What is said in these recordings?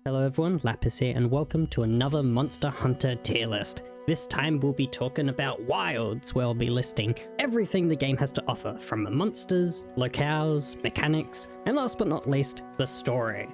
Hello everyone, Lappiz here, and welcome to another Monster Hunter tier list. This time we'll be talking about wilds, where I'll be listing everything the game has to offer, from the monsters, locales, mechanics, and last but not least, the story.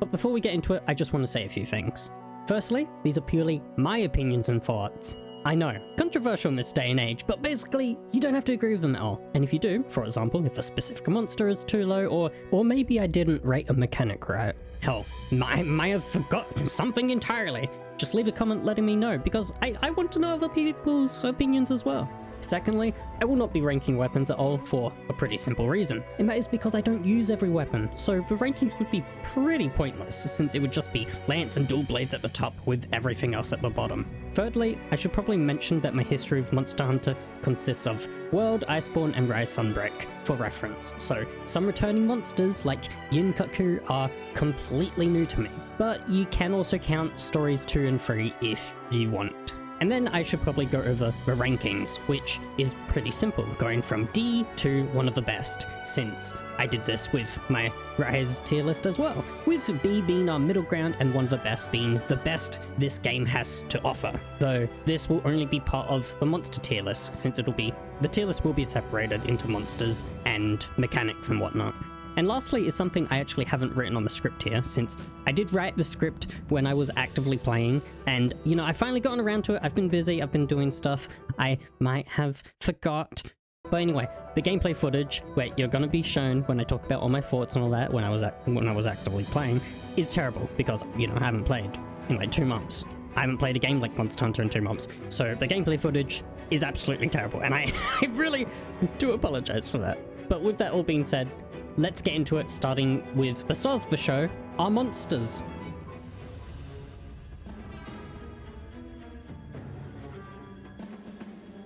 But before we get into it, I just want to say a few things. Firstly, these are purely my opinions and thoughts. I know, controversial in this day and age, but basically, you don't have to agree with them at all. And if you do, for example, if a specific monster is too low, or maybe I didn't rate a mechanic right, hell, I might have forgotten something entirely, just leave a comment letting me know, because I want to know other people's opinions as well. Secondly, I will not be ranking weapons at all for a pretty simple reason, and that is because I don't use every weapon, so the rankings would be pretty pointless since it would just be lance and dual blades at the top with everything else at the bottom. Thirdly, I should probably mention that my history of Monster Hunter consists of World, Iceborne, and Rise Sunbreak for reference, so some returning monsters like Yin-Kaku are completely new to me, but you can also count stories 2 and 3 if you want. And then I should probably go over the rankings, which is pretty simple, going from D to one of the best, since I did this with my Rise tier list as well, with B being our middle ground and one of the best being the best this game has to offer. Though this will only be part of the monster tier list, since the tier list will be separated into monsters and mechanics and whatnot. And lastly is something I actually haven't written on the script here, since I did write the script when I was actively playing, and I've finally gotten around to it. I've been busy, I've been doing stuff I might have forgot. But anyway, the gameplay footage, where you're gonna be shown when I talk about all my thoughts and all that when I was actively playing, is terrible, because I haven't played in like 2 months. I haven't played a game like Monster Hunter in 2 months, so the gameplay footage is absolutely terrible, and I really do apologize for that. But with that all being said, let's get into it, starting with the stars of the show, our monsters.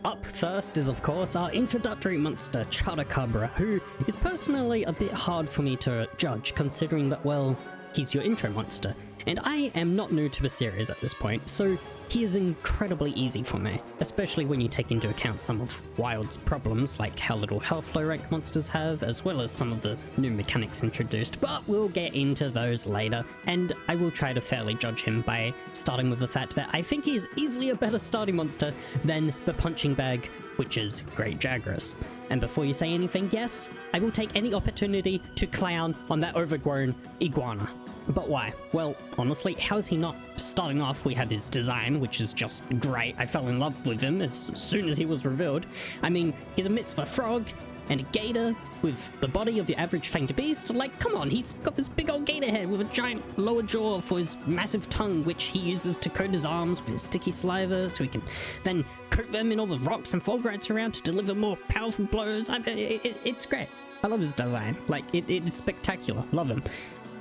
Up first is, of course, our introductory monster, Chotacabra, who is personally a bit hard for me to judge, considering that, well, he's your intro monster. And I am not new to the series at this point, so he is incredibly easy for me, especially when you take into account some of Wild's problems, like how little health low rank monsters have, as well as some of the new mechanics introduced, but we'll get into those later, and I will try to fairly judge him by starting with the fact that I think he is easily a better starting monster than the punching bag, which is Great Jagras. And before you say anything, yes, I will take any opportunity to clown on that overgrown iguana. But why? Well, honestly, how is he not? Starting off, we have his design, which is just great. I fell in love with him as soon as he was revealed. I mean, he's a mix of a frog and a gator with the body of your average fanged beast. Like, come on, he's got this big old gator head with a giant lower jaw for his massive tongue, which he uses to coat his arms with his sticky saliva, so he can then coat them in all the rocks and fulgurites around to deliver more powerful blows. It's great. I love his design. Like, it is spectacular. Love him.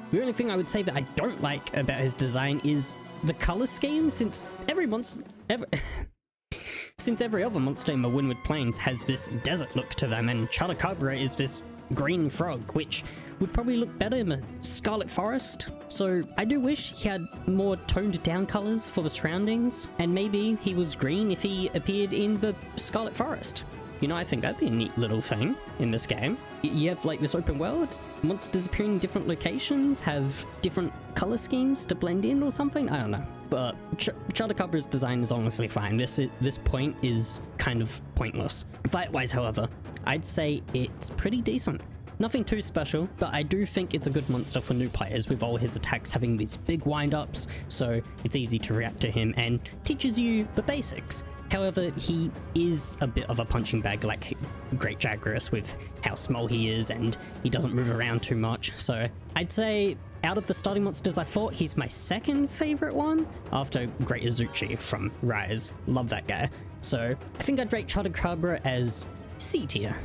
The only thing I would say that I don't like about his design is the color scheme, since every other monster in the Windward Plains has this desert look to them, and Chotacabra is this green frog, which would probably look better in the Scarlet Forest. So I do wish he had more toned down colors for the surroundings, and maybe he was green if he appeared in the Scarlet Forest. I think that'd be a neat little thing in this game. You have like this open world, monsters appearing in different locations, have different color schemes to blend in or something, I don't know. But Chotacabra's design is honestly fine. This point is kind of pointless. Fight-wise, however, I'd say it's pretty decent. Nothing too special, but I do think it's a good monster for new players, with all his attacks having these big wind-ups, so it's easy to react to him and teaches you the basics. However, he is a bit of a punching bag like Great Jagras with how small he is, and he doesn't move around too much. So I'd say out of the starting monsters I fought, he's my second favorite one, after Great Izuchi from Rise. Love that guy. So I think I'd rate Chotacabra as C tier.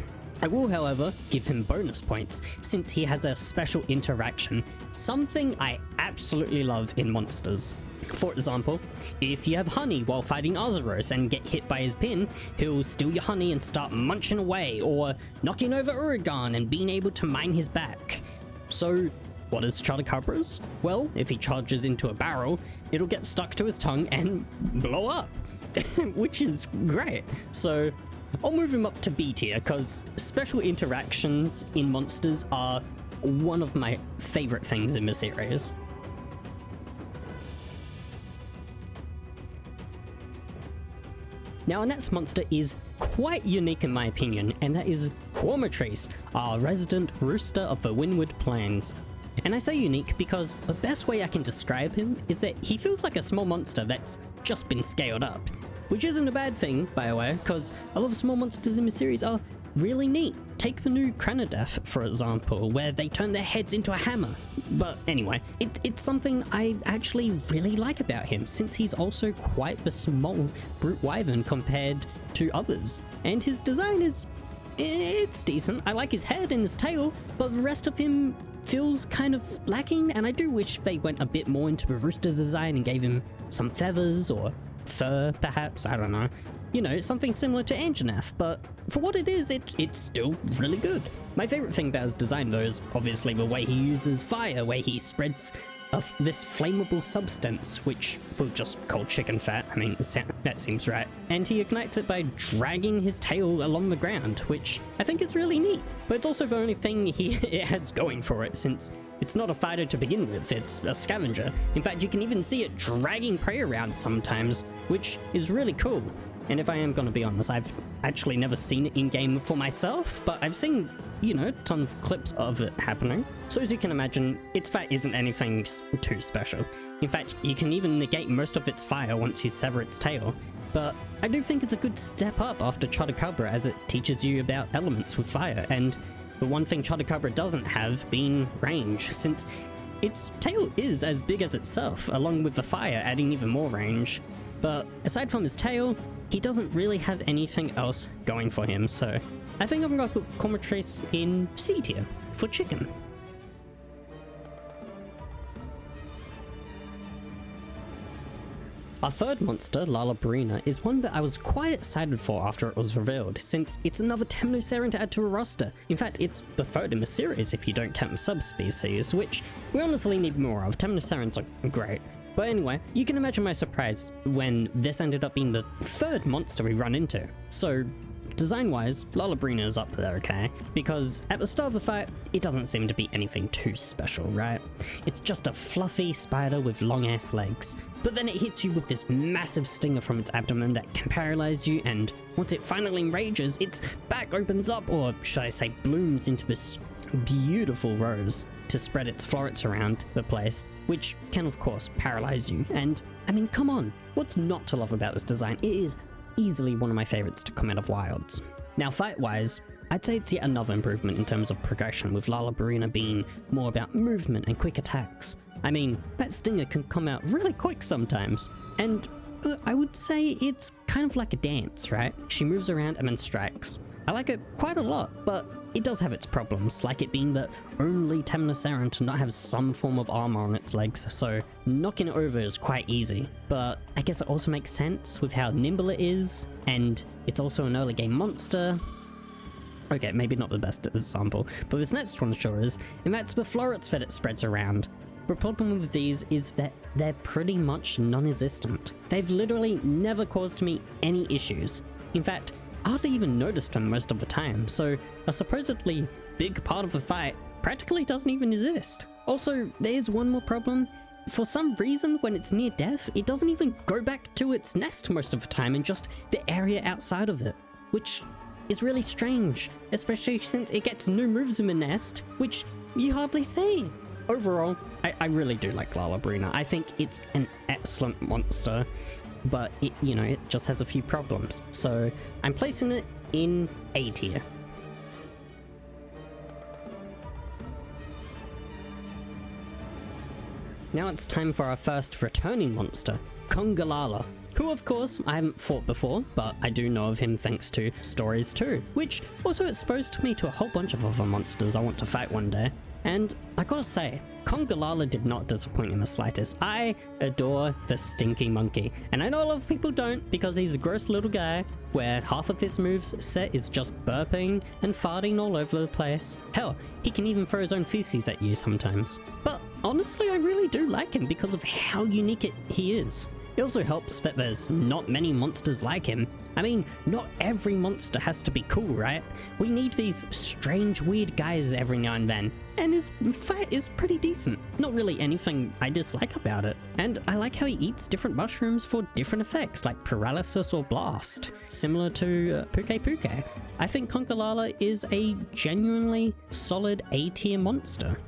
I will, however, give him bonus points, since he has a special interaction, something I absolutely love in monsters. For example, if you have honey while fighting Azeros and get hit by his pin, he'll steal your honey and start munching away, or knocking over Uragan and being able to mine his back. So, what is Chotacabra's? Well, if he charges into a barrel, it'll get stuck to his tongue and blow up, which is great. So I'll move him up to B tier, because special interactions in monsters are one of my favorite things in the series. Now our next monster is quite unique in my opinion, and that is Quormatrice, our resident rooster of the Windward Plains. And I say unique because the best way I can describe him is that he feels like a small monster that's just been scaled up. Which isn't a bad thing, by the way, because a lot of small monsters in the series are really neat. Take the new Cranadef, for example, where they turn their heads into a hammer. But anyway, it's something I actually really like about him, since he's also quite the small brute wyvern compared to others. And his design is... it's decent. I like his head and his tail, but the rest of him feels kind of lacking, and I do wish they went a bit more into the rooster design and gave him some feathers or fur, perhaps, I don't know. You know, something similar to Anjanath, but for what it is, it's still really good. My favorite thing about his design, though, is obviously the way he uses fire, where he spreads this flammable substance, which we'll just call chicken fat. I mean, that seems right. And he ignites it by dragging his tail along the ground, which I think is really neat. But it's also the only thing it has going for it, since it's not a fighter to begin with, it's a scavenger. In fact, you can even see it dragging prey around sometimes, which is really cool. And if I am going to be honest, I've actually never seen it in-game for myself, but I've seen, you know, tons of clips of it happening. So as you can imagine, its fat isn't anything too special. In fact, you can even negate most of its fire once you sever its tail. But I do think it's a good step up after Chotacabra, as it teaches you about elements with fire, and the one thing Chotacabra doesn't have being range, since its tail is as big as itself, along with the fire adding even more range. But aside from his tail, he doesn't really have anything else going for him, so I think I'm going to put Quormatrice in C tier for chicken. Our third monster, Lalabrina, is one that I was quite excited for after it was revealed, since it's another Temnoceran to add to a roster. In fact, it's the third in the series if you don't count the subspecies, which we honestly need more of. Temnocerans are great. But anyway, you can imagine my surprise when this ended up being the third monster we run into. So, design-wise, Lalabrina is up there, okay? Because at the start of the fight, it doesn't seem to be anything too special, right? It's just a fluffy spider with long-ass legs. But then it hits you with this massive stinger from its abdomen that can paralyze you, and once it finally enrages, its back opens up, or should I say blooms into this beautiful rose to spread its florets around the place, which can of course paralyze you. And I mean, come on, what's not to love about this design? It is easily one of my favorites to come out of Wilds. Now fight-wise, I'd say it's yet another improvement in terms of progression, with Lalabrina being more about movement and quick attacks. I mean, that stinger can come out really quick sometimes, and I would say it's kind of like a dance, right? She moves around and then strikes. I like it quite a lot, but it does have its problems, like it being the only Temnoceran to not have some form of armor on its legs, so knocking it over is quite easy. But I guess it also makes sense with how nimble it is, and it's also an early game monster. Okay, maybe not the best example, but this next one sure is, and that's the florets that it spreads around. The problem with these is that they're pretty much non-existent. They've literally never caused me any issues. In fact, I hardly even noticed them most of the time, so a supposedly big part of the fight practically doesn't even exist. Also, there's one more problem. For some reason, when it's near death, it doesn't even go back to its nest most of the time and just the area outside of it, which is really strange, especially since it gets new moves in the nest, which you hardly see. Overall, I really do like Lalabrina. I think it's an excellent monster, but it, you know, it just has a few problems. So I'm placing it in A tier. Now it's time for our first returning monster, Congalala, who of course I haven't fought before, but I do know of him thanks to Stories 2, which also exposed me to a whole bunch of other monsters I want to fight one day. And I gotta say, Congalala did not disappoint in the slightest. I adore the stinky monkey, and I know a lot of people don't because he's a gross little guy where half of his moves set is just burping and farting all over the place. Hell, he can even throw his own feces at you sometimes. But honestly, I really do like him because of how unique he is. It also helps that there's not many monsters like him. I mean, not every monster has to be cool, right? We need these strange, weird guys every now and then. and his fight is pretty decent. Not really anything I dislike about it. And I like how he eats different mushrooms for different effects, like paralysis or blast, similar to Puke Puke. I think Conkalala is a genuinely solid A-tier monster.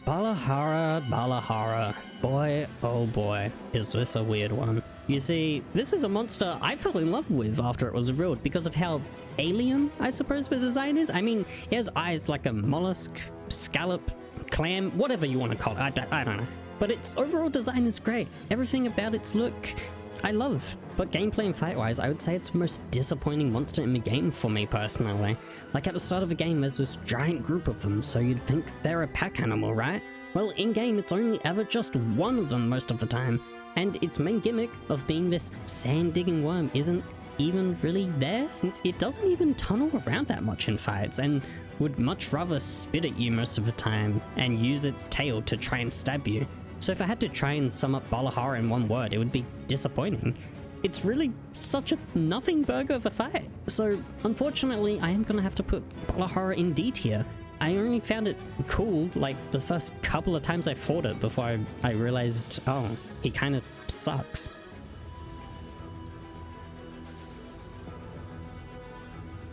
Balahara. Boy, oh boy, is this a weird one. You see, this is a monster I fell in love with after it was revealed because of how alien, I suppose, the design is. I mean, it has eyes like a mollusk, scallop, clam, whatever you want to call it. I don't know. But its overall design is great. Everything about its look, I love. But gameplay and fight-wise, I would say it's the most disappointing monster in the game for me personally. Like at the start of the game, there's this giant group of them, so you'd think they're a pack animal, right? Well, in-game, it's only ever just one of them most of the time. And its main gimmick of being this sand-digging worm isn't even really there, since it doesn't even tunnel around that much in fights and would much rather spit at you most of the time and use its tail to try and stab you. So if I had to try and sum up Balahara in one word, it would be disappointing. It's really such a nothing burger of a fight. So unfortunately, I am gonna have to put Balahara in D tier. I only found it cool like the first couple of times I fought it before I realized, oh, he kind of sucks.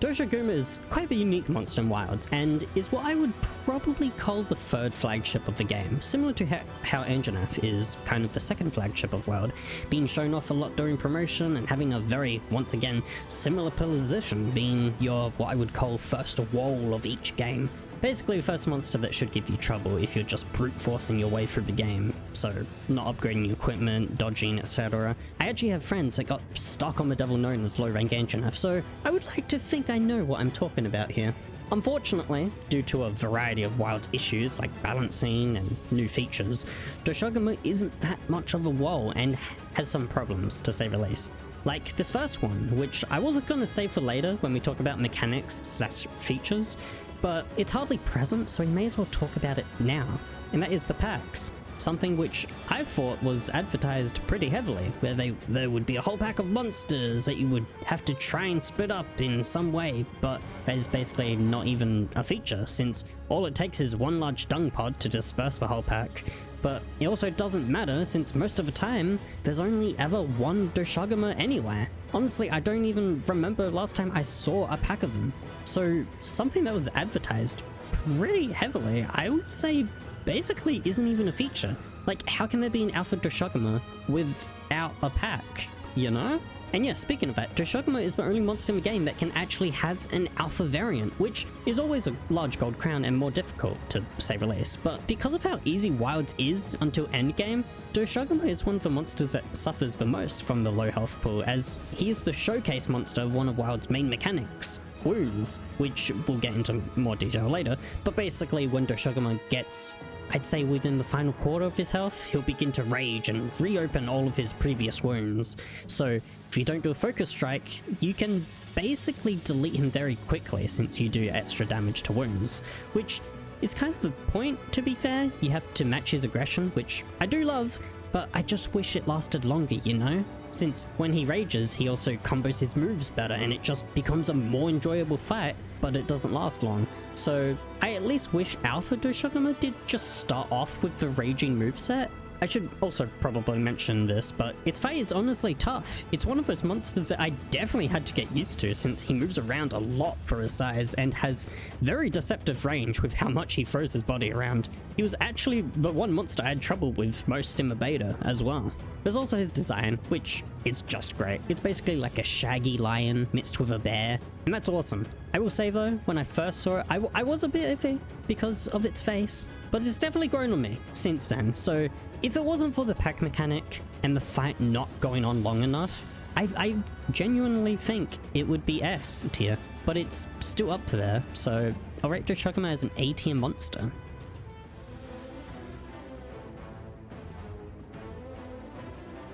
Doshaguma is quite a unique monster in Wilds, and is what I would probably call the third flagship of the game, similar to how Anjanath is kind of the second flagship of Wild, being shown off a lot during promotion and having a very, once again, similar position, being your, what I would call, first wall of each game. Basically the first monster that should give you trouble if you're just brute forcing your way through the game, so not upgrading your equipment, dodging, etc. I actually have friends that got stuck on the devil known as low rank Anjanath, so I would like to think I know what I'm talking about here. Unfortunately, due to a variety of Wild's issues like balancing and new features, Doshaguma isn't that much of a wall and has some problems, to say the least. Like this first one, which I wasn't gonna save for later when we talk about mechanics / features, but it's hardly present, so we may as well talk about it now, and that is the packs. Something which I thought was advertised pretty heavily, where there would be a whole pack of monsters that you would have to try and split up in some way, but that is basically not even a feature, since all it takes is one large dung pod to disperse the whole pack. But it also doesn't matter, since most of the time, there's only ever one Doshaguma anywhere. Honestly, I don't even remember last time I saw a pack of them. So something that was advertised pretty heavily, I would say basically isn't even a feature. Like, how can there be an Alpha Doshaguma without a pack, you know? And yeah, speaking of that, Doshaguma is the only monster in the game that can actually have an alpha variant, which is always a large gold crown and more difficult, to say the least. But because of how easy Wilds is until endgame, Doshaguma is one of the monsters that suffers the most from the low health pool, as he is the showcase monster of one of Wild's main mechanics, wounds, which we'll get into more detail later. But basically, when Doshaguma gets, I'd say within the final quarter of his health, he'll begin to rage and reopen all of his previous wounds. So if you don't do a focus strike, you can basically delete him very quickly since you do extra damage to wounds, which is kind of the point, to be fair. You have to match his aggression, which I do love, but I just wish it lasted longer, you know? Since when he rages, he also combos his moves better and it just becomes a more enjoyable fight, but it doesn't last long. So I at least wish Alpha Doshaguma did just start off with the raging moveset. I should also probably mention this, but its fight is honestly tough. It's one of those monsters that I definitely had to get used to, since he moves around a lot for his size and has very deceptive range with how much he throws his body around. He was actually the one monster I had trouble with most in the beta as well. There's also his design, which is just great. It's basically like a shaggy lion mixed with a bear, and that's awesome. I will say though, when I first saw it, I was a bit iffy because of its face, but it's definitely grown on me since then. So if it wasn't for the pack mechanic and the fight not going on long enough, I genuinely think it would be S tier, but it's still up there, so I'll rate Doshaguma as an A tier monster.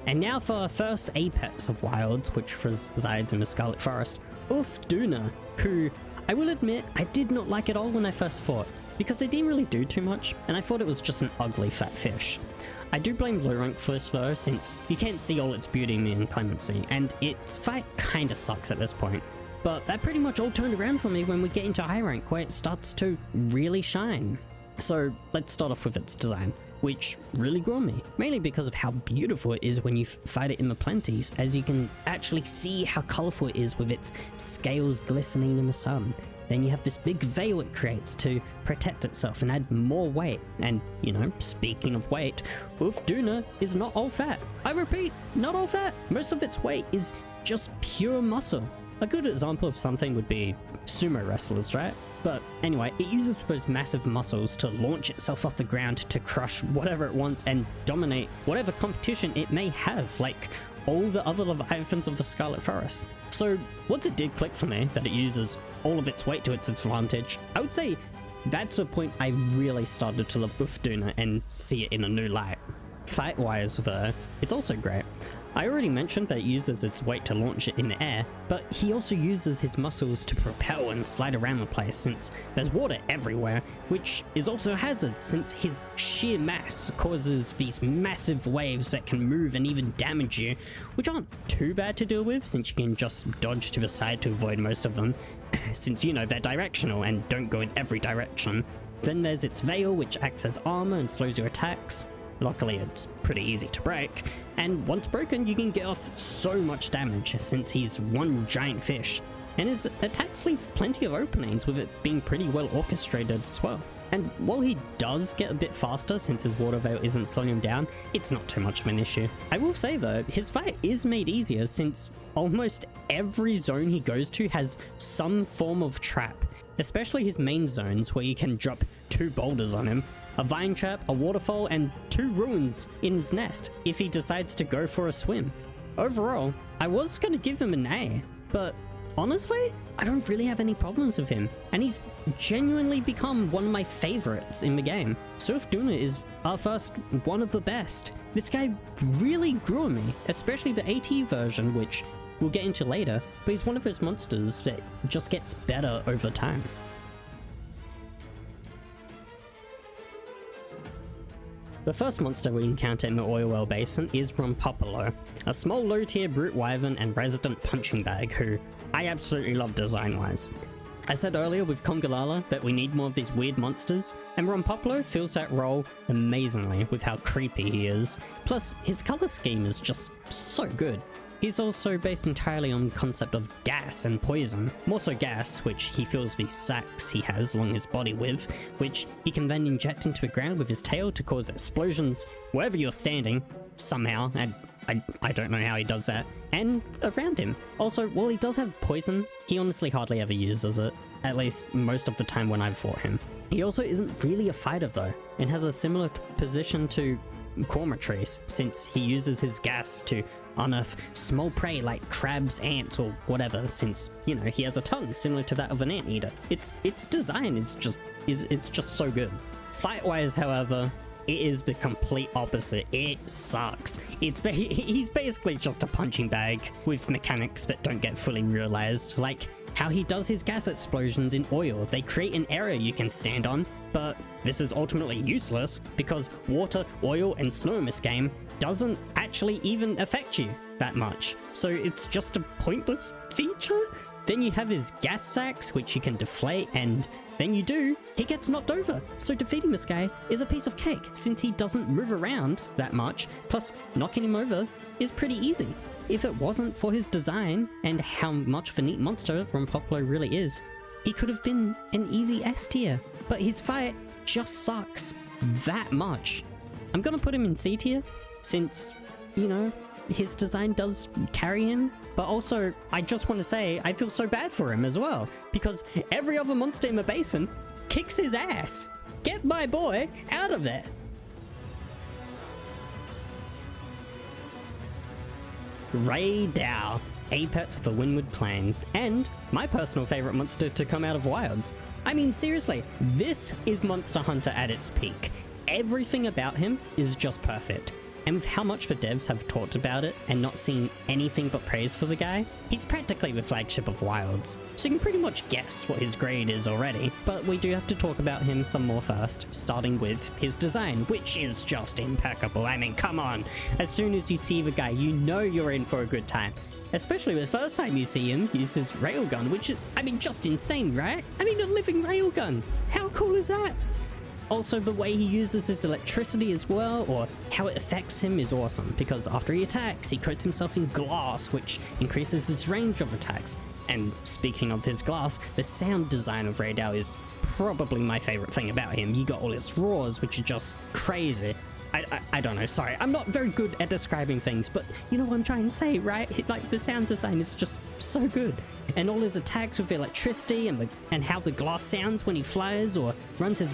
And now for our first apex of Wilds, which resides in the Scarlet Forest, Ufduna, who I will admit I did not like at all when I first fought, because they didn't really do too much, and I thought it was just an ugly fat fish. I do blame low rank for this though, since you can't see all its beauty and clemency, and its fight kinda sucks at this point. But that pretty much all turned around for me when we get into high rank, where it starts to really shine. So let's start off with its design, which really grew on me, mainly because of how beautiful it is when you fight it in the plenties, as you can actually see how colorful it is with its scales glistening in the sun. Then you have this big veil it creates to protect itself and add more weight. And, you know, speaking of weight, Duna is not all fat. I repeat, not all fat. Most of its weight is just pure muscle. A good example of something would be sumo wrestlers, right? But anyway, it uses those massive muscles to launch itself off the ground to crush whatever it wants and dominate whatever competition it may have, like all the other Leviathans of the Scarlet Forest. So once it did click for me that it uses all of its weight to its advantage, I would say that's the point I really started to love Duna and see it in a new light. Fight-wise though, it's also great. I already mentioned that it uses its weight to launch it in the air, but he also uses his muscles to propel and slide around the place since there's water everywhere, which is also a hazard since his sheer mass causes these massive waves that can move and even damage you, which aren't too bad to deal with since you can just dodge to the side to avoid most of them, since you know they're directional and don't go in every direction. Then there's its veil, which acts as armor and slows your attacks. Luckily, it's pretty easy to break, and once broken, you can get off so much damage since he's one giant fish, and his attacks leave plenty of openings with it being pretty well orchestrated as well. And while he does get a bit faster since his water veil isn't slowing him down, it's not too much of an issue. I will say though, his fight is made easier since almost every zone he goes to has some form of trap, especially his main zones where you can drop 2 boulders on him, a vine trap, a waterfall, and 2 ruins in his nest if he decides to go for a swim. Overall, I was going to give him an A, but honestly, I don't really have any problems with him, and he's genuinely become one of my favorites in the game. Duna is our first one of the best. This guy really grew on me, especially the AT version, which we'll get into later, but he's one of those monsters that just gets better over time. The first monster we encounter in the Oil Well Basin is Rompopolo, a small low-tier brute wyvern and resident punching bag who I absolutely love design-wise. I said earlier with Congalala that we need more of these weird monsters, and Rompopolo fills that role amazingly with how creepy he is. Plus, his color scheme is just so good. He's also based entirely on the concept of gas and poison, more so gas, which he fills these sacs he has along his body with, which he can then inject into the ground with his tail to cause explosions wherever you're standing, somehow, and I don't know how he does that, and around him. Also, while he does have poison, he honestly hardly ever uses it, at least most of the time when I've fought him. He also isn't really a fighter though, and has a similar position to Cormatrice, since he uses his gas to unearth small prey like crabs, ants, or whatever, since, you know, he has a tongue similar to that of an anteater. Its design is just so good. Fight-wise, however, it is the complete opposite. It sucks. He's basically just a punching bag with mechanics that don't get fully realized, like how he does his gas explosions in oil. They create an area you can stand on, but this is ultimately useless because water, oil, and snow in this game doesn't actually even affect you that much. So it's just a pointless feature. Then you have his gas sacs, which you can deflate, and then he gets knocked over. So defeating this guy is a piece of cake since he doesn't move around that much, plus knocking him over is pretty easy. If it wasn't for his design and how much of a neat monster Rompopolo really is, he could have been an easy S tier, but his fight just sucks that much. I'm gonna put him in C tier since, you know, his design does carry him, but also I just want to say I feel so bad for him as well because every other monster in the basin kicks his ass. Get my boy out of there. Ray Dow, apex of the Windward Plains, and my personal favorite monster to come out of Wilds. I mean, seriously, this is Monster Hunter at its peak. Everything about him is just perfect. And with how much the devs have talked about it and not seen anything but praise for the guy, he's practically the flagship of Wilds. So you can pretty much guess what his grade is already, but we do have to talk about him some more first, starting with his design, which is just impeccable. I mean, come on. As soon as you see the guy, you know you're in for a good time. especially the first time you see him use his railgun, which is, I mean, just insane, right? I mean, a living railgun. How cool is that? Also, the way he uses his electricity as well, or how it affects him, is awesome, because after he attacks, he coats himself in glass, which increases his range of attacks. And speaking of his glass, the sound design of Raidao is probably my favorite thing about him. You got all his roars, which are just crazy. I don't know, sorry, I'm not very good at describing things, but you know what I'm trying to say, right? Like, the sound design is just so good. And all his attacks with electricity and how the glass sounds when he flies or runs his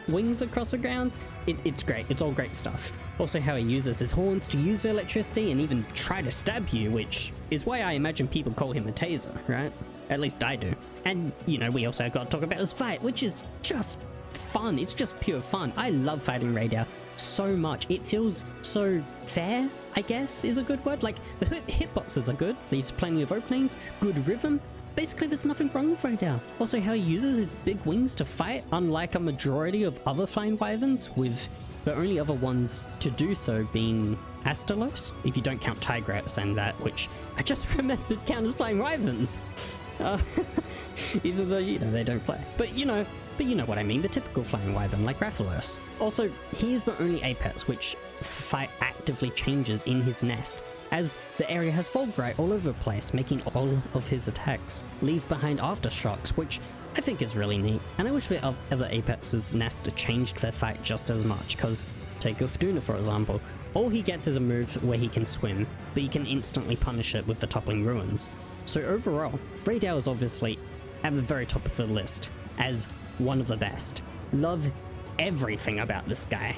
wings across the ground, it's great. It's all great stuff. Also, how he uses his horns to use the electricity and even try to stab you, which is why I imagine people call him a taser, right? At least I do. And, you know, we also got to talk about his fight, which is just fun. It's just pure fun. I love fighting Raidao so much. It feels so fair, I guess is a good word. Like, the hitboxes are good, leaves plenty of openings, good rhythm. Basically, there's nothing wrong with Raidao. Also, how he uses his big wings to fight, unlike a majority of other flying wyverns, with the only other ones to do so being Astalos, if you don't count Tigrats and that, which I just remembered count as flying wyverns. Even though, you know, they don't play. But you know what I mean, the typical flying wyvern like Rathalos. Also, he is the only apex which fight actively changes in his nest, as the area has Fulgurite all over the place, making all of his attacks leave behind aftershocks, which I think is really neat. And I wish the other apex's nest changed their fight just as much, because take Ufduna for example. All he gets is a move where he can swim, but he can instantly punish it with the toppling ruins. So overall, Raidao is obviously at the very top of the list, as one of the best. Love everything about this guy.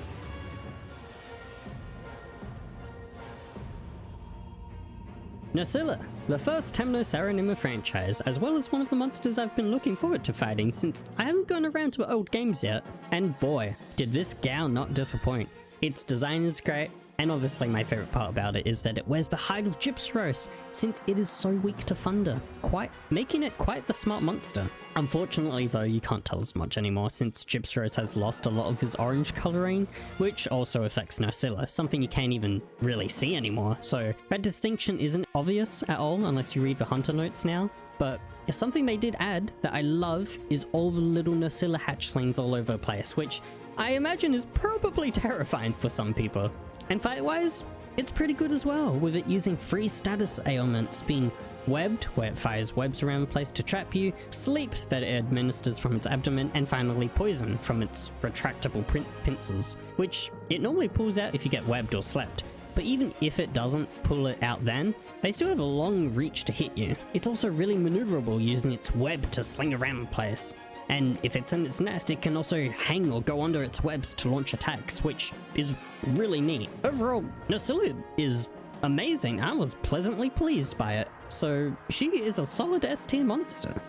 Nosilla, the first Temnoceran in the franchise, as well as one of the monsters I've been looking forward to fighting since I haven't gone around to old games yet, and boy, did this gal not disappoint. Its design is great, and obviously my favorite part about it is that it wears the hide of Gypsyros, since it is so weak to thunder, making it quite the smart monster. Unfortunately though, you can't tell as much anymore since Gypsyros has lost a lot of his orange coloring, which also affects Nosilla, something you can't even really see anymore, so that distinction isn't obvious at all unless you read the hunter notes now. But something they did add that I love is all the little Nosilla hatchlings all over the place, which I imagine is probably terrifying for some people. And fight-wise, it's pretty good as well, with it using 3 status ailments, being webbed, where it fires webs around the place to trap you, sleep, that it administers from its abdomen, and finally poison from its retractable pincers, which it normally pulls out if you get webbed or slept. But even if it doesn't pull it out then, they still have a long reach to hit you. It's also really maneuverable, using its web to sling around the place. And if it's in its nest, it can also hang or go under its webs to launch attacks, which is really neat. Overall, Nosilla is amazing. I was pleasantly pleased by it. So she is a solid S tier monster.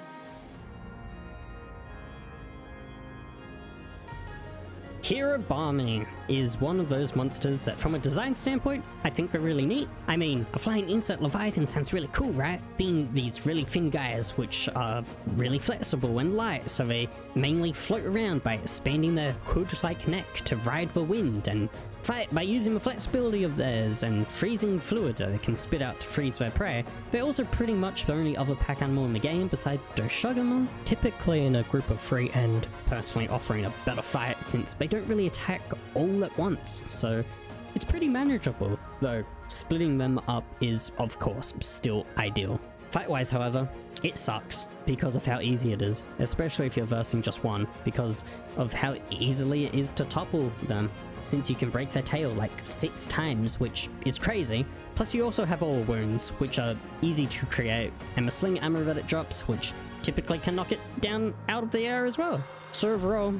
Kiribami is one of those monsters that, from a design standpoint, I think are really neat. I mean, a flying insect leviathan sounds really cool, right? Being these really thin guys which are really flexible and light, so they mainly float around by expanding their hood-like neck to ride the wind and fight by using the flexibility of theirs and freezing fluid that they can spit out to freeze their prey. They're also pretty much the only other pack animal in the game besides Doshugamon, typically in a group of 3 and personally offering a better fight since they don't really attack all at once, so it's pretty manageable, though splitting them up is of course still ideal. Fight-wise however, it sucks because of how easy it is, especially if you're versing just one, because of how easily it is to topple them, since you can break their tail like 6 times, which is crazy. Plus you also have all wounds, which are easy to create, and the sling ammo that it drops, which typically can knock it down out of the air as well. So overall,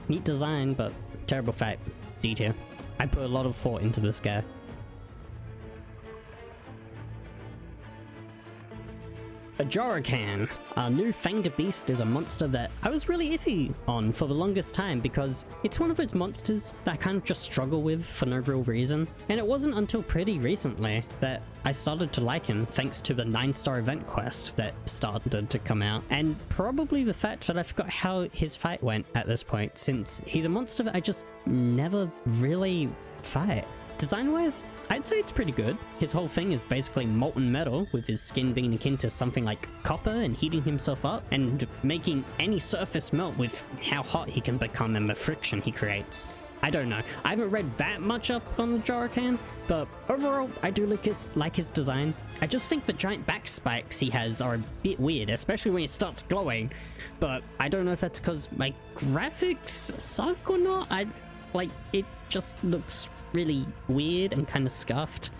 neat design, but terrible fight. D tier. I put a lot of thought into this guy. Ajorican, our new fanged beast, is a monster that I was really iffy on for the longest time because it's one of those monsters that I kind of just struggle with for no real reason, and it wasn't until pretty recently that I started to like him thanks to the 9-star event quest that started to come out, and probably the fact that I forgot how his fight went at this point, since he's a monster that I just never really fight. Design-wise, I'd say it's pretty good. His whole thing is basically molten metal, with his skin being akin to something like copper and heating himself up and making any surface melt with how hot he can become and the friction he creates. I don't know. I haven't read that much up on the Joracan, but overall, I do like his design. I just think the giant back spikes he has are a bit weird, especially when he starts glowing. But I don't know if that's because my graphics suck or not. It just looks really weird and kind of scuffed.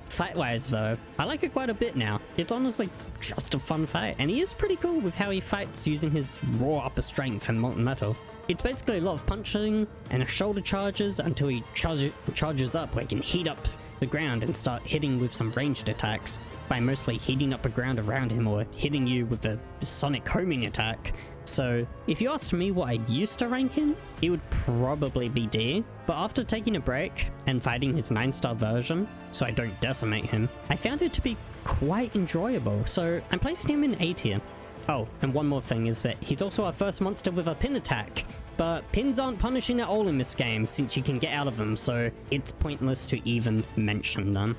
Fight-wise though, I like it quite a bit now. It's honestly just a fun fight, and he is pretty cool with how he fights using his raw upper strength and molten metal. It's basically a lot of punching and shoulder charges until he charges up where he can heat up the ground and start hitting with some ranged attacks by mostly heating up the ground around him or hitting you with a sonic homing attack. So if you asked me what I used to rank him, it would probably be D, but after taking a break and fighting his 9-star version, so I don't decimate him, I found it to be quite enjoyable, so I'm placing him in A tier. Oh, and one more thing is that he's also our first monster with a pin attack, but pins aren't punishing at all in this game since you can get out of them, so it's pointless to even mention them.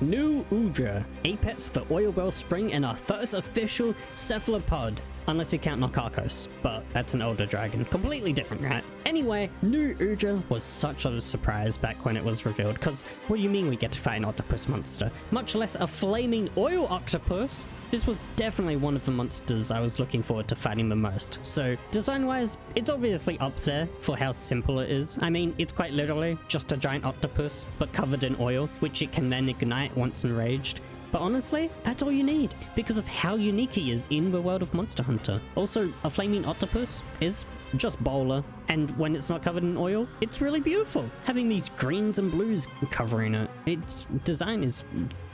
New Udra, Apex for Oil Wellspring and our first official cephalopod. Unless you count Narcakos, but that's an older dragon. Completely different, right? Anyway, New Udra was such a surprise back when it was revealed, because what do you mean we get to fight an octopus monster? Much less a flaming oil octopus? This was definitely one of the monsters I was looking forward to fighting the most. So, design-wise, it's obviously up there for how simple it is. I mean, it's quite literally just a giant octopus, but covered in oil, which it can then ignite once enraged. But honestly, that's all you need, because of how unique he is in the world of Monster Hunter. Also, a flaming octopus is just bowler, and when it's not covered in oil, it's really beautiful. Having these greens and blues covering it, its design is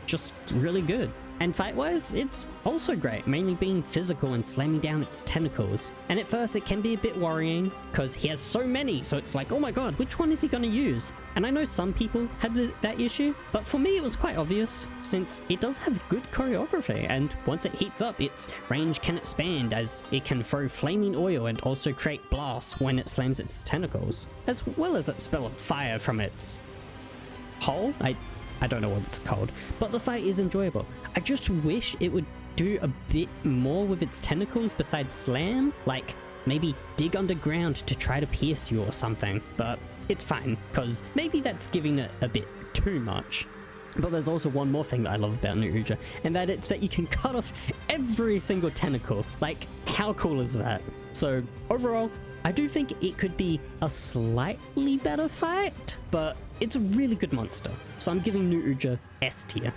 just really good. And fight-wise, it's also great, mainly being physical and slamming down its tentacles. And at first it can be a bit worrying, because he has so many, so it's like, oh my god, which one is he going to use? And I know some people had that issue, but for me it was quite obvious, since it does have good choreography, and once it heats up, its range can expand as it can throw flaming oil and also create blasts when it slams its tentacles, as well as expel fire from its hole? I don't know what it's called, but the fight is enjoyable. I just wish it would do a bit more with its tentacles besides slam, like maybe dig underground to try to pierce you or something, but it's fine, because maybe that's giving it a bit too much. But there's also one more thing that I love about New Udra, and that it's that you can cut off every single tentacle. Like, how cool is that? So overall, I do think it could be a slightly better fight, but it's a really good monster, so I'm giving New Udra S tier.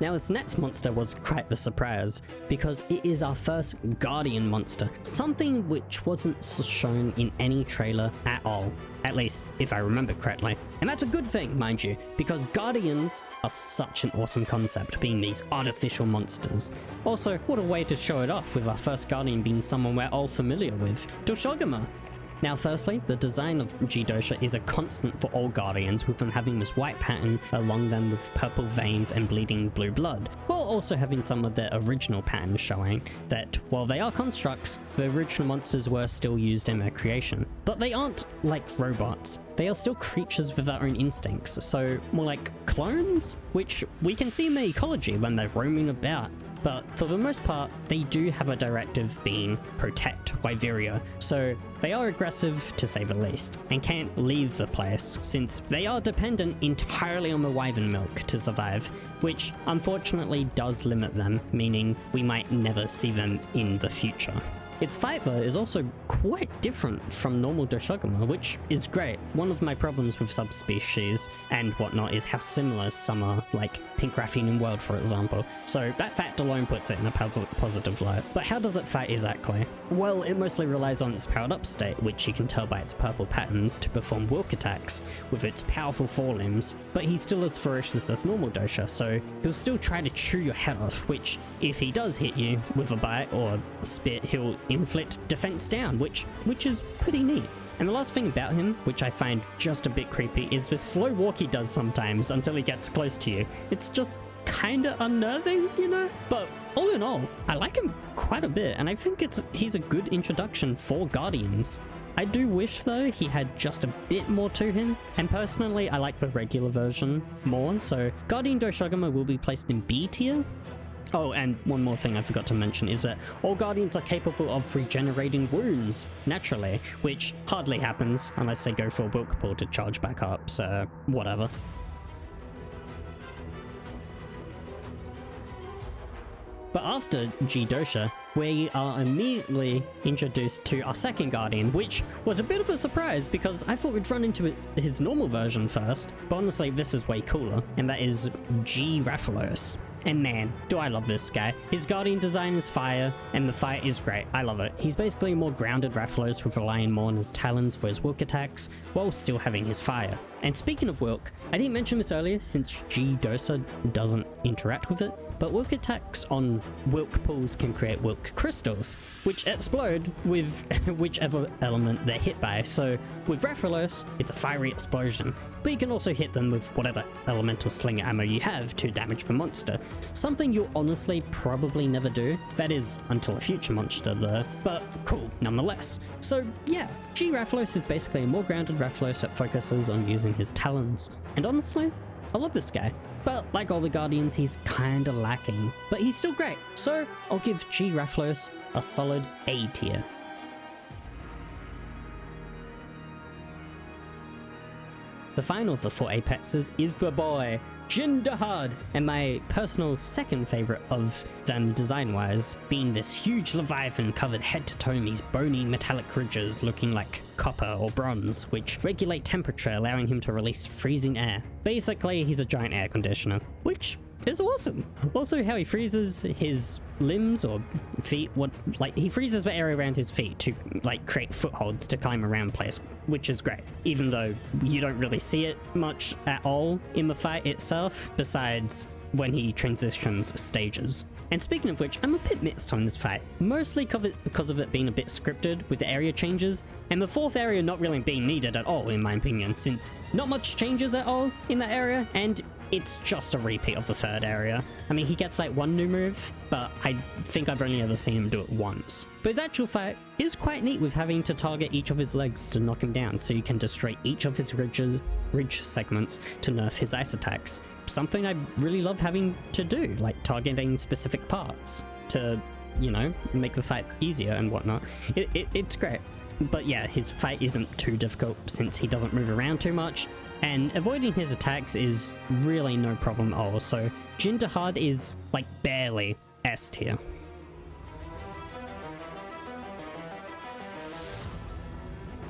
Now, this next monster was quite the surprise, because it is our first Guardian monster, something which wasn't shown in any trailer at all, at least if I remember correctly. And that's a good thing, mind you, because Guardians are such an awesome concept, being these artificial monsters. Also, what a way to show it off with our first Guardian being someone we're all familiar with, Doshogama. Now firstly, the design of G-Dosha is a constant for all Guardians, with them having this white pattern along them with purple veins and bleeding blue blood, while also having some of their original patterns showing that while they are constructs, the original monsters were still used in their creation. But they aren't like robots. They are still creatures with their own instincts, so more like clones, which we can see in their ecology when they're roaming about. But for the most part, they do have a directive being protect Wyveria, so they are aggressive to say the least, and can't leave the place since they are dependent entirely on the wyvern milk to survive, which unfortunately does limit them, meaning we might never see them in the future. Its fight though is also quite different from normal Doshogama, which is great. One of my problems with subspecies and whatnot is how similar some are, like Pink Raphenian World for example, so that fact alone puts it in a positive light. But how does it fight exactly? Well, it mostly relies on its powered up state, which you can tell by its purple patterns, to perform wilk attacks with its powerful forelimbs, but he's still as ferocious as normal Dosha, so he'll still try to chew your head off, which if he does hit you with a bite or spit, he'll inflict defense down, which is pretty neat. And the last thing about him, which I find just a bit creepy, is the slow walk he does sometimes until he gets close to you. It's just kind of unnerving, you know? But all in all, I like him quite a bit, and I think he's a good introduction for Guardians. I do wish, though, he had just a bit more to him, and personally, I like the regular version more, so Guardian Doshugama will be placed in B tier. Oh, and one more thing I forgot to mention is that all Guardians are capable of regenerating wounds naturally, which hardly happens unless they go for a Wilk Pool to charge back up, so whatever. But after G Dosha, we are immediately introduced to our second Guardian, which was a bit of a surprise because I thought we'd run into his normal version first, but honestly this is way cooler, and that is G Rathalos. And man, do I love this guy. His Guardian design is fire, and the fight is great. I love it. He's basically a more grounded Rathalos with relying more on his talons for his Wilk attacks, while still having his fire. And speaking of Wilk, I didn't mention this earlier since G Dosa doesn't interact with it, but Wilk attacks on Wilk pools can create Wilk crystals, which explode with whichever element they're hit by. So with Rathalos, it's a fiery explosion, but you can also hit them with whatever elemental slinger ammo you have to damage the monster. Something you'll honestly probably never do, that is until a future monster though, but cool nonetheless. So yeah, G Rathalos is basically a more grounded Rathalos that focuses on using his talons, and honestly, I love this guy. But like all the Guardians, he's kinda lacking, but he's still great, so I'll give G Rathalos a solid A tier. The final of the 4 Apexes is the boy, Jindahad, and my personal second favourite of them design-wise, being this huge leviathan covered head to toe in these bony metallic ridges looking like copper or bronze, which regulate temperature, allowing him to release freezing air. Basically, he's a giant air conditioner, which is awesome. Also, how he freezes his limbs or feet, he freezes the area around his feet to create footholds to climb around place, which is great, even though you don't really see it much at all in the fight itself, besides when he transitions stages. And speaking of which, I'm a bit mixed on this fight, mostly because of it being a bit scripted with the area changes, and the 4th area not really being needed at all in my opinion, since not much changes at all in that area, and it's just a repeat of the 3rd area. I mean, he gets one new move, but I think I've only ever seen him do it once. But his actual fight is quite neat with having to target each of his legs to knock him down, so you can destroy each of his ridge segments to nerf his ice attacks. Something I really love having to do, like targeting specific parts to, you know, make the fight easier and whatnot. It's great. But yeah, his fight isn't too difficult since he doesn't move around too much, and avoiding his attacks is really no problem at all, so Jindahad is barely S tier.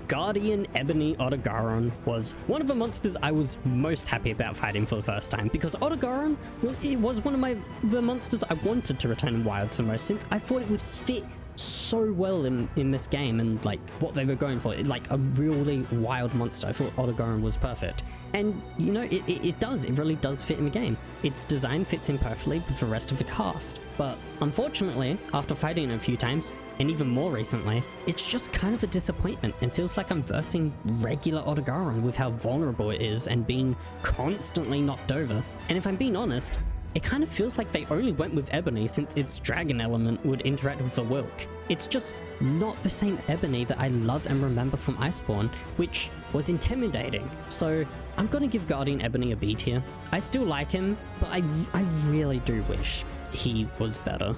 Guardian Ebony Odogaron was one of the monsters I was most happy about fighting for the first time, because Odogaron, well, it was one of the monsters I wanted to return in Wilds the most, since I thought it would fit so well in this game and what they were going for, a really wild monster. I thought Odogaron was perfect, and you know, it really does fit in the game. Its design fits in perfectly with the rest of the cast, but unfortunately, after fighting it a few times, and even more recently, it's just kind of a disappointment and feels like I'm versing regular Odogaron with how vulnerable it is and being constantly knocked over. And if I'm being honest, it kind of feels like they only went with Ebony since its dragon element would interact with the Wilk. It's just not the same Ebony that I love and remember from Iceborne, which was intimidating. So I'm gonna give Guardian Ebony a B tier. I still like him, but I really do wish he was better.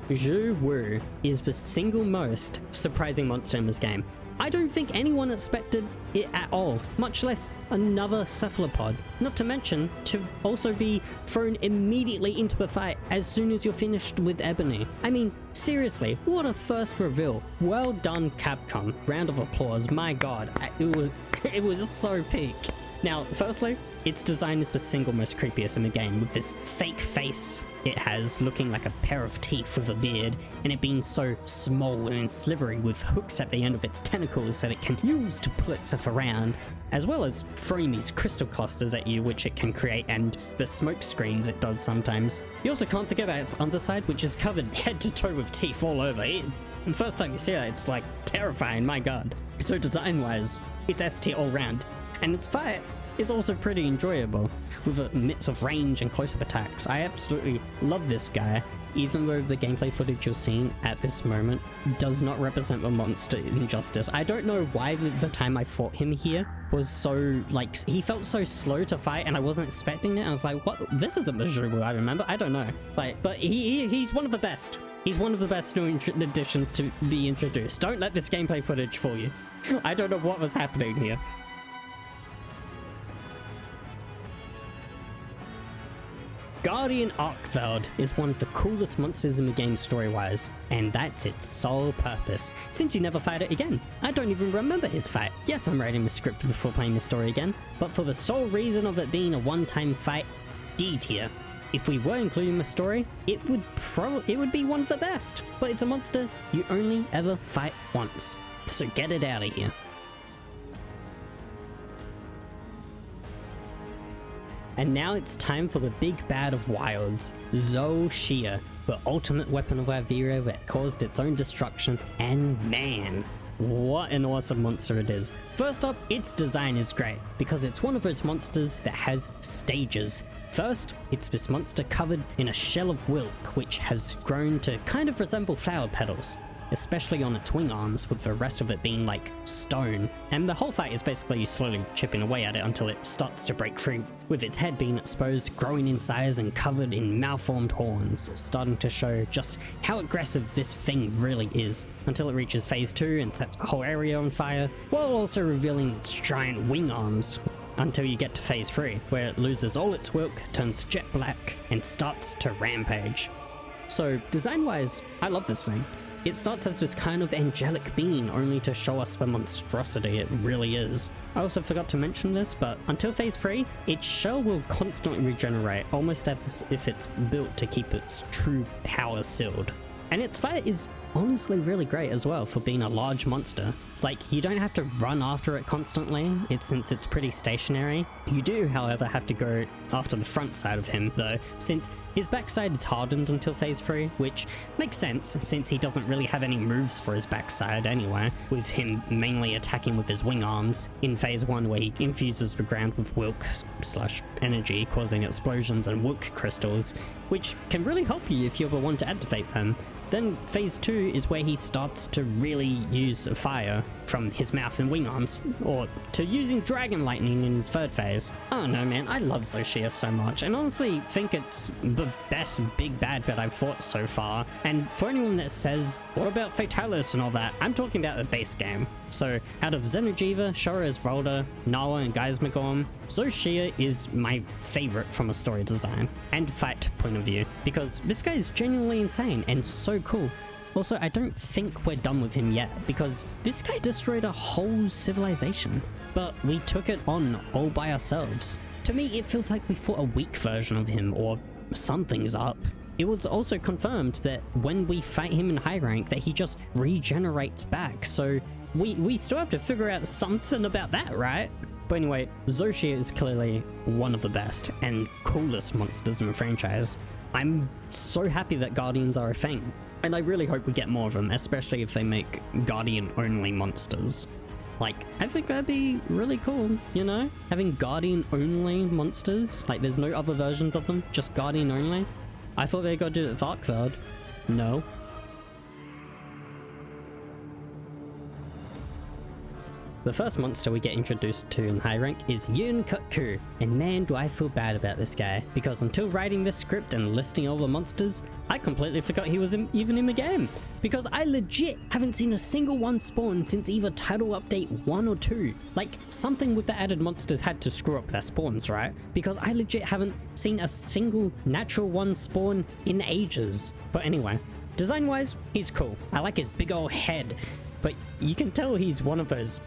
WHERE is the single most surprising monster in this game. I don't think anyone expected it at all, much less another cephalopod, not to mention to also be thrown immediately into the fight as soon as you're finished with Ebony. I mean, seriously, what a first reveal. Well done, Capcom. Round of applause, my god, it was so peak. Now, firstly, its design is the single most creepiest in the game, with this fake face it has looking like a pair of teeth with a beard, and it being so small and slivery with hooks at the end of its tentacles that it can use to pull itself around, as well as throwing these crystal clusters at you which it can create, and the smoke screens it does sometimes. You also can't forget about its underside, which is covered head to toe with teeth all over it. The first time you see it, it's terrifying, my god. So design wise, it's S tier all round. And its fight is also pretty enjoyable, with a mix of range and close-up attacks. I absolutely love this guy, even though the gameplay footage you're seeing at this moment does not represent the monster in justice. I don't know why the time I fought him here was so, like, he felt so slow to fight and I wasn't expecting it. I was like, what? This isn't the Zhubu I remember. I don't know. Like, but he's one of the best. He's one of the best new additions to be introduced. Don't let this gameplay footage fool you. I don't know what was happening here. Guardian Arkveld is one of the coolest monsters in the game story-wise, and that's its sole purpose, since you never fight it again. I don't even remember his fight. Yes, I'm writing the script before playing the story again, but for the sole reason of it being a one-time fight, D tier. If we were including the story, it would be one of the best, but it's a monster you only ever fight once, so get it out of here. And now it's time for the big bad of wilds, Zoshia, the ultimate weapon of WHERE that caused its own destruction, and man, what an awesome monster it is. First up, its design is great, because it's one of those monsters that has stages. First, it's this monster covered in a shell of wilk, which has grown to kind of resemble flower petals, especially on its wing arms, with the rest of it being like stone. And the whole fight is basically you slowly chipping away at it until it starts to break free, with its head being exposed, growing in size and covered in malformed horns, starting to show just how aggressive this thing really is, until it reaches phase 2 and sets the whole area on fire, while also revealing its giant wing arms, until you get to phase 3, where it loses all its wilk, turns jet black, and starts to rampage. So design-wise, I love this thing. It starts as this kind of angelic being, only to show us the monstrosity it really is. I also forgot to mention this, but until phase 3, its shell will constantly regenerate, almost as if it's built to keep its true power sealed. And its fight is honestly really great as well for being a large monster. Like, you don't have to run after it constantly, since it's pretty stationary. You do, however, have to go after the front side of him, though, since his backside is hardened until phase 3, which makes sense, since he doesn't really have any moves for his backside anyway, with him mainly attacking with his wing arms in phase 1, where he infuses the ground with wilk/energy, causing explosions and wilk crystals, which can really help you if you're the one to activate them. Then phase 2 is where he starts to really use fire from his mouth and wing arms, or to using dragon lightning in his third phase. I don't know, man, I love Zoshia so much, and honestly think it's the best big bad that I've fought so far. And for anyone that says, what about Fatalis and all that, I'm talking about the base game. So out of Xeno'jiiva, Shora's Volda, Nawa, and Geismagorm, Zoshia is my favorite from a story design and fight point of view, because this guy is genuinely insane and so cool. Also, I don't think we're done with him yet, because this guy destroyed a whole civilization, but we took it on all by ourselves. To me, it feels like we fought a weak version of him, or something's up. It was also confirmed that when we fight him in high rank, that he just regenerates back, so we still have to figure out something about that, right? But anyway, Zoshia is clearly one of the best and coolest monsters in the franchise. I'm so happy that Guardians are a thing, and I really hope we get more of them, especially if they make Guardian-only monsters. Like, I think that'd be really cool, you know? Having Guardian-only monsters, like there's no other versions of them, just Guardian-only. I thought they got to do it with Arkveld. No. The first monster we get introduced to in high rank is Yunkutku, and man do I feel bad about this guy, because until writing this script and listing all the monsters, I completely forgot he was even in the game, because I legit haven't seen a single one spawn since either title update 1 or 2. Like, something with the added monsters had to screw up their spawns, right? Because I legit haven't seen a single natural one spawn in ages. But anyway, design wise, he's cool. I like his big old head. But you can tell he's one of those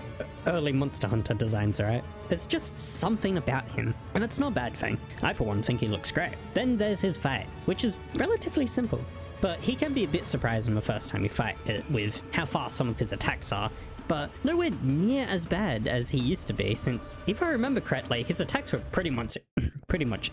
early Monster Hunter designs, right? There's just something about him, and it's not a bad thing. I for one think he looks great. Then there's his fight, which is relatively simple, but he can be a bit surprising the first time you fight it with how fast some of his attacks are, but nowhere near as bad as he used to be, since if I remember correctly, his attacks were pretty much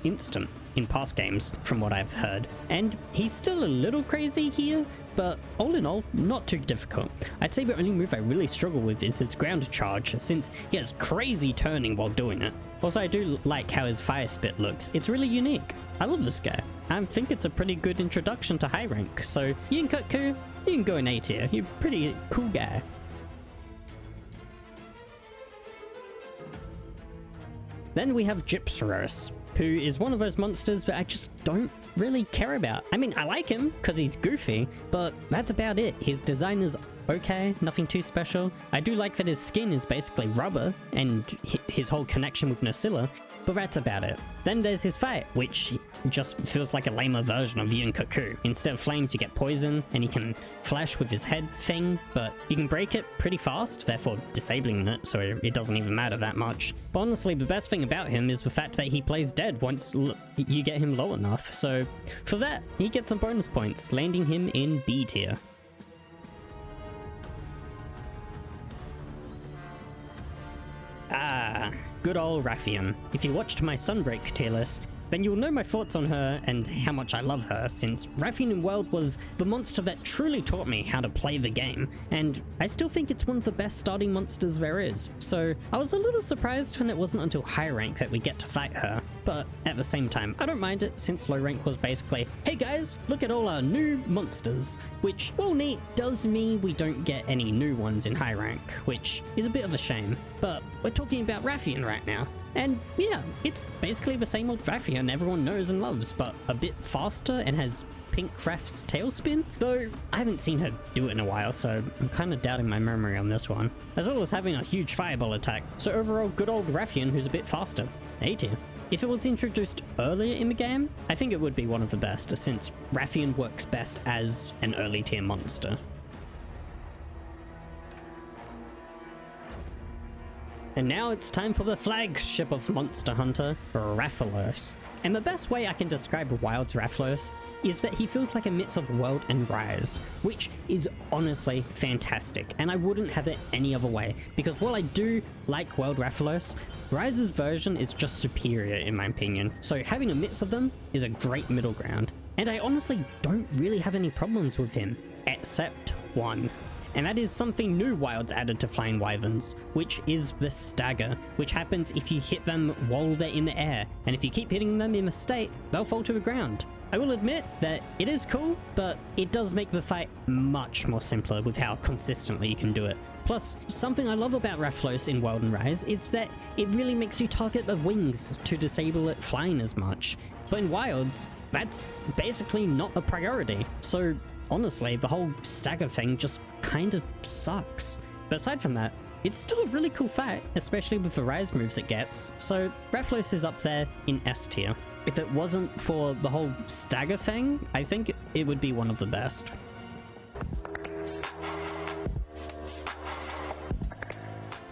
instant in past games from what I've heard. And he's still a little crazy here, but all in all, not too difficult. I'd say the only move I really struggle with is his ground charge, since he has crazy turning while doing it. Also, I do like how his fire spit looks. It's really unique. I love this guy. I think it's a pretty good introduction to high rank, so Yinkaku, you can go in A tier. You're a pretty cool guy. Then we have Gypsyros, who is one of those monsters that I just don't really care about. I mean, I like him because he's goofy, but that's about it. His design is okay, nothing too special. I do like that his skin is basically rubber and his whole connection with Nacilla, but that's about it. Then there's his fight, which just feels like a lamer version of Yinkaku. Instead of flames, you get poison, and he can flash with his head thing, but you can break it pretty fast, therefore disabling it, so it doesn't even matter that much. But honestly, the best thing about him is the fact that he plays dead once you get him low enough, so for that, he gets some bonus points, landing him in B tier. Good old Rathian. If you watched my Sunbreak tier list, then you'll know my thoughts on her and how much I love her, since Rathian in World was the monster that truly taught me how to play the game, and I still think it's one of the best starting monsters there is, so I was a little surprised when it wasn't until high rank that we get to fight her, but at the same time, I don't mind it since low rank was basically, hey guys, look at all our new monsters, which, while neat, does mean we don't get any new ones in high rank, which is a bit of a shame, but we're talking about Rathian right now. And yeah, it's basically the same old Rathian everyone knows and loves, but a bit faster and has pink Raph's tailspin, though I haven't seen her do it in a while, so I'm kind of doubting my memory on this one, as well as having a huge fireball attack, so overall good old Rathian who's a bit faster. A tier. If it was introduced earlier in the game, I think it would be one of the best, since Rathian works best as an early tier monster. And now it's time for the flagship of Monster Hunter, Rathalos. And the best way I can describe Wild's Rathalos is that he feels like a mix of World and Rise, which is honestly fantastic, and I wouldn't have it any other way, because while I do like World Rathalos, Rise's version is just superior in my opinion, so having a mix of them is a great middle ground. And I honestly don't really have any problems with him, except one. And that is something new Wild's added to Flying Wyverns, which is the stagger, which happens if you hit them while they're in the air, and if you keep hitting them in a state, they'll fall to the ground. I will admit that it is cool, but it does make the fight much more simpler with how consistently you can do it. Plus, something I love about Rathalos in World and Rise is that it really makes you target the wings to disable it flying as much. But in Wilds, that's basically not a priority, so honestly, the whole stagger thing just kind of sucks. But aside from that, it's still a really cool fight, especially with the Rise moves it gets, so Rathalos is up there in S tier. If it wasn't for the whole stagger thing, I think it would be one of the best.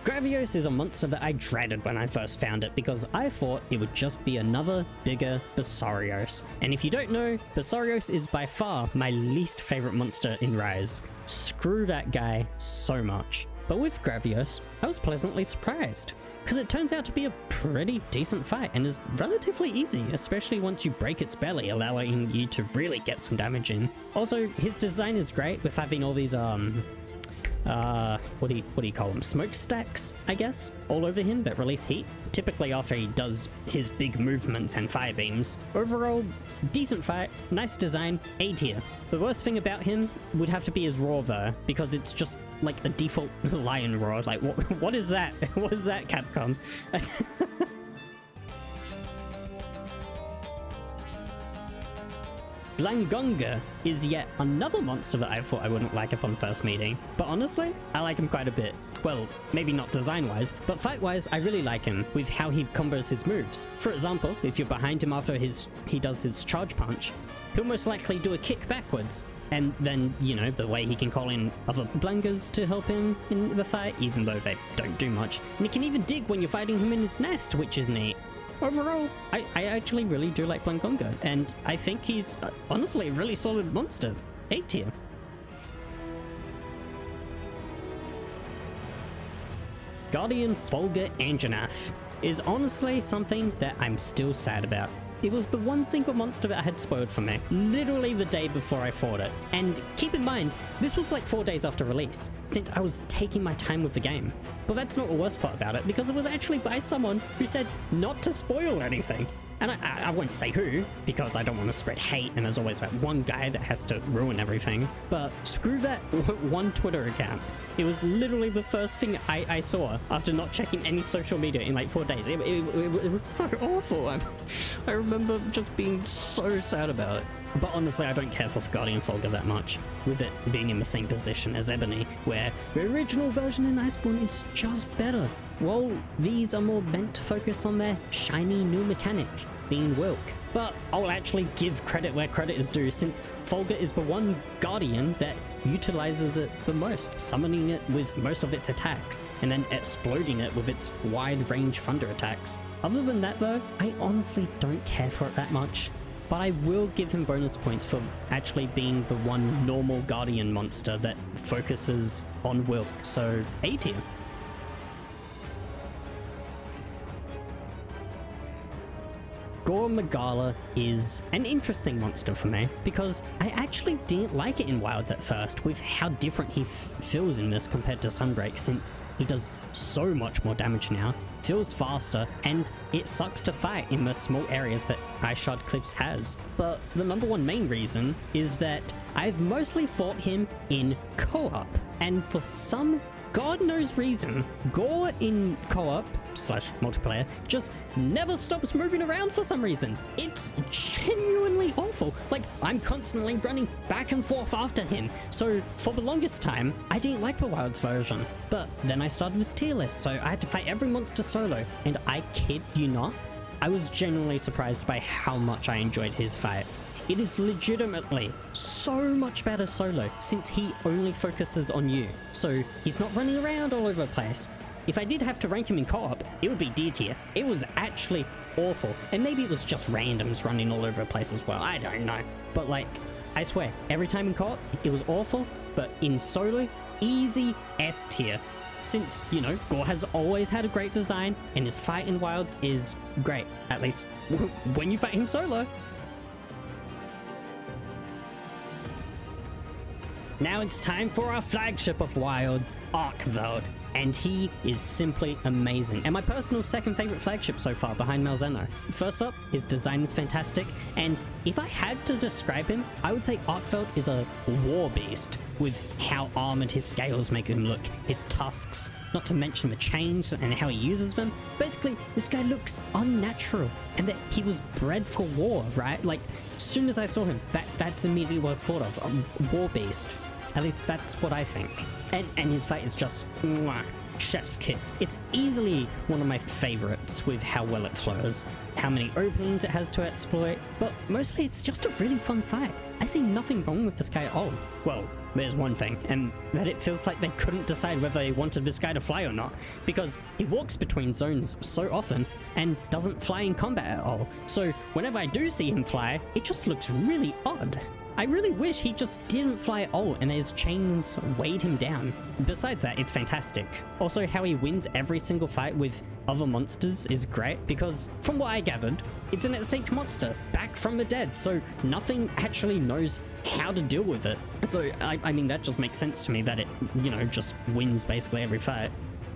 Gravios is a monster that I dreaded when I first found it because I thought it would just be another bigger Basarios. And if you don't know, Basarios is by far my least favorite monster in Rise. Screw that guy so much. But with Gravios, I was pleasantly surprised, because it turns out to be a pretty decent fight and is relatively easy, especially once you break its belly, allowing you to really get some damage in. Also, his design is great with having all these what do you call them? Smokestacks, I guess, all over him that release heat, typically after he does his big movements and fire beams. Overall, decent fight, nice design, A tier. The worst thing about him would have to be his roar though, because it's just like a default lion roar. Like, what is that? What is that, Capcom? Blangonga is yet another monster that I thought I wouldn't like upon first meeting, but honestly, I like him quite a bit. Well, maybe not design-wise, but fight-wise, I really like him with how he combos his moves. For example, if you're behind him after he does his charge punch, he'll most likely do a kick backwards, and then, you know, the way he can call in other Blangas to help him in the fight, even though they don't do much. And he can even dig when you're fighting him in his nest, which is neat. Overall, I actually really do like Blangonga, and I think he's honestly a really solid monster. A tier. Guardian Folga Anjanath is honestly something that I'm still sad about. It was the one single monster that had spoiled for me, literally the day before I fought it. And keep in mind, this was like 4 days after release, since I was taking my time with the game. But that's not the worst part about it, because it was actually by someone who said not to spoil anything. And I won't say who, because I don't want to spread hate, and there's always that one guy that has to ruin everything. But screw that one Twitter account. It was literally the first thing I saw after not checking any social media in like 4 days. It was so awful. I remember just being so sad about it. But honestly, I don't care for Guardian Folger that much, with it being in the same position as Ebony, where the original version in Iceborne is just better. Well, these are more meant to focus on their shiny new mechanic, being Wilk. But I'll actually give credit where credit is due, since Folger is the one Guardian that utilizes it the most, summoning it with most of its attacks, and then exploding it with its wide range thunder attacks. Other than that though, I honestly don't care for it that much. But I will give him bonus points for actually being the one normal Guardian monster that focuses on Wilk, so A tier. Gore Magala is an interesting monster for me, because I actually didn't like it in Wilds at first, with how different he feels in this compared to Sunbreak, since he does so much more damage now, feels faster, and it sucks to fight in the small areas that Ice Shard Cliffs has. But the number one main reason is that I've mostly fought him in co-op, and for some God knows reason, Gore in co-op / multiplayer just never stops moving around for some reason. It's genuinely awful. Like, I'm constantly running back and forth after him. So for the longest time, I didn't like the Wilds version. But then I started with Tierlist, so I had to fight every monster solo. And I kid you not, I was genuinely surprised by how much I enjoyed his fight. It is legitimately so much better solo, since he only focuses on you. So he's not running around all over the place. If I did have to rank him in co-op, it would be D tier. It was actually awful. And maybe it was just randoms running all over the place as well. I don't know. But like, I swear, every time in co-op, it was awful. But in solo, easy S tier. Since, you know, Gore has always had a great design, and his fight in Wilds is great. At least when you fight him solo. Now it's time for our flagship of Wilds, Arkveld, and he is simply amazing, and my personal second favorite flagship so far behind Malzeno. First up, his design is fantastic, and if I had to describe him, I would say Arkveld is a war beast, with how armored his scales make him look, his tusks, not to mention the chains and how he uses them. Basically, this guy looks unnatural, and that he was bred for war, right? Like, as soon as I saw him, that's immediately what I thought of, a war beast. At least that's what I think. And his fight is just mwah, chef's kiss. It's easily one of my favorites with how well it flows, how many openings it has to exploit, but mostly it's just a really fun fight. I see nothing wrong with this guy at all. Well, there's one thing, and that it feels like they couldn't decide whether they wanted this guy to fly or not, because he walks between zones so often and doesn't fly in combat at all. So whenever I do see him fly, it just looks really odd. I really wish he just didn't fly at all and his chains weighed him down. Besides that, it's fantastic. Also, how he wins every single fight with other monsters is great, because from what I gathered, it's an extinct monster, back from the dead, so nothing actually knows how to deal with it. So, I mean, that just makes sense to me that it, you know, just wins basically every fight.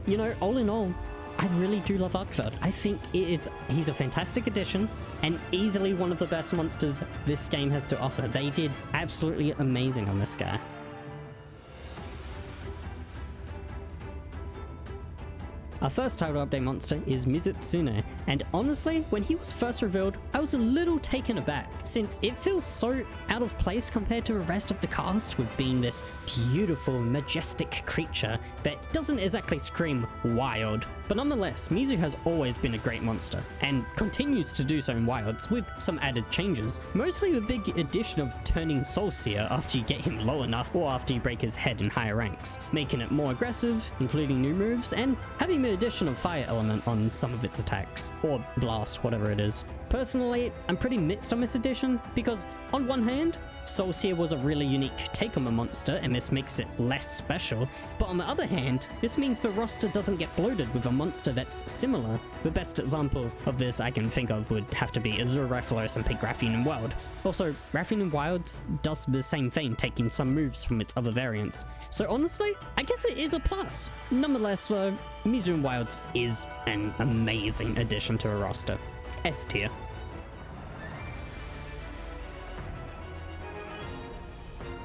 You know, all in all, I really do love Arkveld. I think he's a fantastic addition, and easily one of the best monsters this game has to offer. They did absolutely amazing on this guy. Our first title update monster is Mizutsune, and honestly, when he was first revealed, I was a little taken aback, since it feels so out of place compared to the rest of the cast, with being this beautiful, majestic creature that doesn't exactly scream wild. But nonetheless, Mizu has always been a great monster, and continues to do so in Wilds, with some added changes. Mostly the big addition of turning Soul Seer after you get him low enough, or after you break his head in higher ranks, making it more aggressive, including new moves, and having the addition of fire element on some of its attacks, or blast, whatever it is. Personally, I'm pretty mixed on this addition, because on one hand, Solstier was a really unique take on the monster, and this makes it less special. But on the other hand, this means the roster doesn't get bloated with a monster that's similar. The best example of this I can think of would have to be Azure Rifleos and pick Raffian in Wild. Also, Raffian in Wilds does the same thing, taking some moves from its other variants. So honestly, I guess it is a plus. Nonetheless though, Mizu in Wilds is an amazing addition to a roster. S tier.